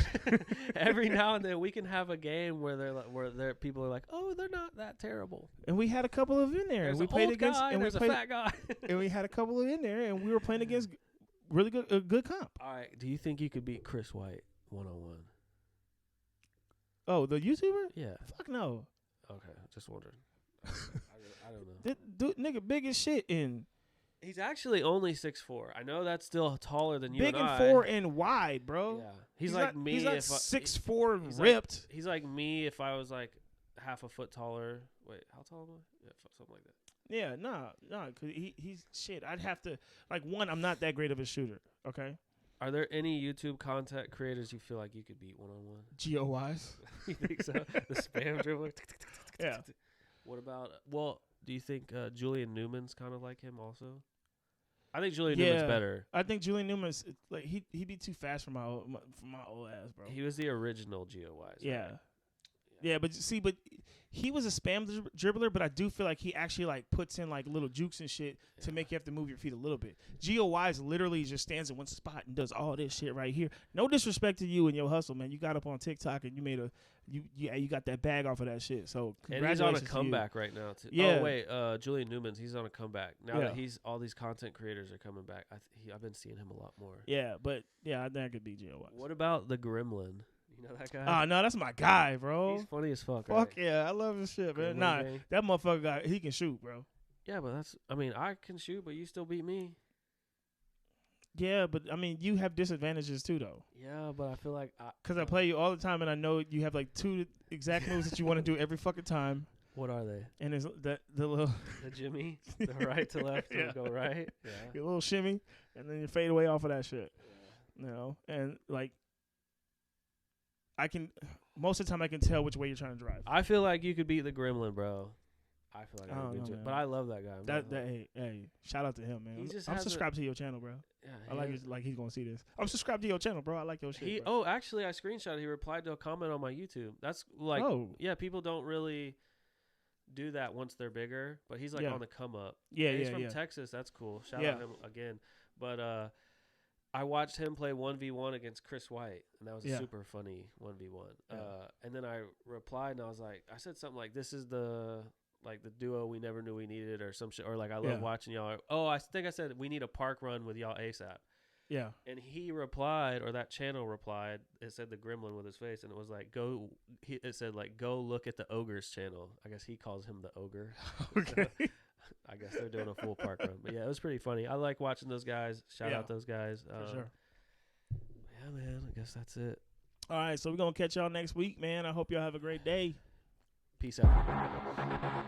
Every now and then we can have a game where people are like, "Oh, they're not that terrible." And we had a couple of in there. There's we played against guy, and there's a fat guy. And we had a couple of in there, and we were playing against really good comp. All right. Do you think you could beat Chris White 1-on-1? Oh, the YouTuber? Yeah. Fuck no. Okay, just wondering. I don't know. That dude, nigga, big as shit in. He's actually only 6'4". I know that's still taller than you big and I. Big and 4 and wide, bro. Yeah. He's like me. He's not 6'4" ripped. He's like me if I was like half a foot taller. Wait, how tall am I? Yeah, something like that. Yeah, no, because he's shit. I'd have to, like, one, I'm not that great of a shooter, okay? Are there any YouTube content creators you feel like you could beat 1-on-1? GOYs. You think so? The spam dribbler? Yeah. What about, do you think Julian Newman's kind of like him also? I think Julian Newman's better. I think Julian Newman's like he'd be too fast for my old ass, bro. He was the original Gio Wise. Yeah. Right? Yeah, but he was a spam dribbler, but I do feel like he actually like puts in like little jukes and shit to make you have to move your feet a little bit. Gio Wise literally just stands in one spot and does all this shit right here. No disrespect to you and your hustle, man. You got up on TikTok and you made you got that bag off of that shit. So congratulations. And he's on a comeback right now too. Yeah. Oh wait, Julian Newman's he's on a comeback now that all these content creators are coming back. I've been seeing him a lot more. Yeah, but I think I could be Gio Wise. What about the Gremlin? You know that guy? Oh, no, that's my guy, bro. He's funny as fuck, Fuck right? yeah, I love his shit, man. Gremlin Nah, gang. that motherfucker guy, he can shoot, bro. Yeah, but I can shoot, but you still beat me. Yeah, but I mean, you have disadvantages too, though. Yeah, but I feel like Because I play you all the time, and I know you have like 2 exact moves that you want to do every fucking time. What are they? And it's the little The Jimmy, the right to left, Yeah. to go right. Yeah. your little shimmy, and then you fade away off of that shit. Yeah. You know, and like most of the time I can tell which way you're trying to drive. I feel like you could beat the Gremlin, bro. I feel like I don't could beat know, you, man. but I love that guy. Man. Hey, shout out to him, man. He just I'm has subscribed to your channel, bro. Yeah, I like it, like he's gonna see this. I'm subscribed to your channel, bro. I like your shit. Bro. Actually, I screenshotted. He replied to a comment on my YouTube. That's like, yeah, people don't really do that once they're bigger, but he's like on the come up. Yeah, and yeah, he's from yeah. Texas. That's cool. Shout out him again. But I watched him play 1v1 against Chris White, and that was a super funny 1v1. Yeah. And then I replied, and I said something like, "This is the duo we never knew we needed," or some shit, or like, "I love watching y'all." Oh, I think I said we need a park run with y'all ASAP. Yeah. And he replied, or that channel replied, it said the Gremlin with his face, and it was like, it said like, "Go look at the Ogre's channel." I guess he calls him the Ogre. Okay. I guess they're doing a full park run. But yeah, it was pretty funny. I like watching those guys. Shout out those guys. For sure. Yeah, man. I guess that's it. All right, so we're going to catch y'all next week, man. I hope y'all have a great day. Peace out.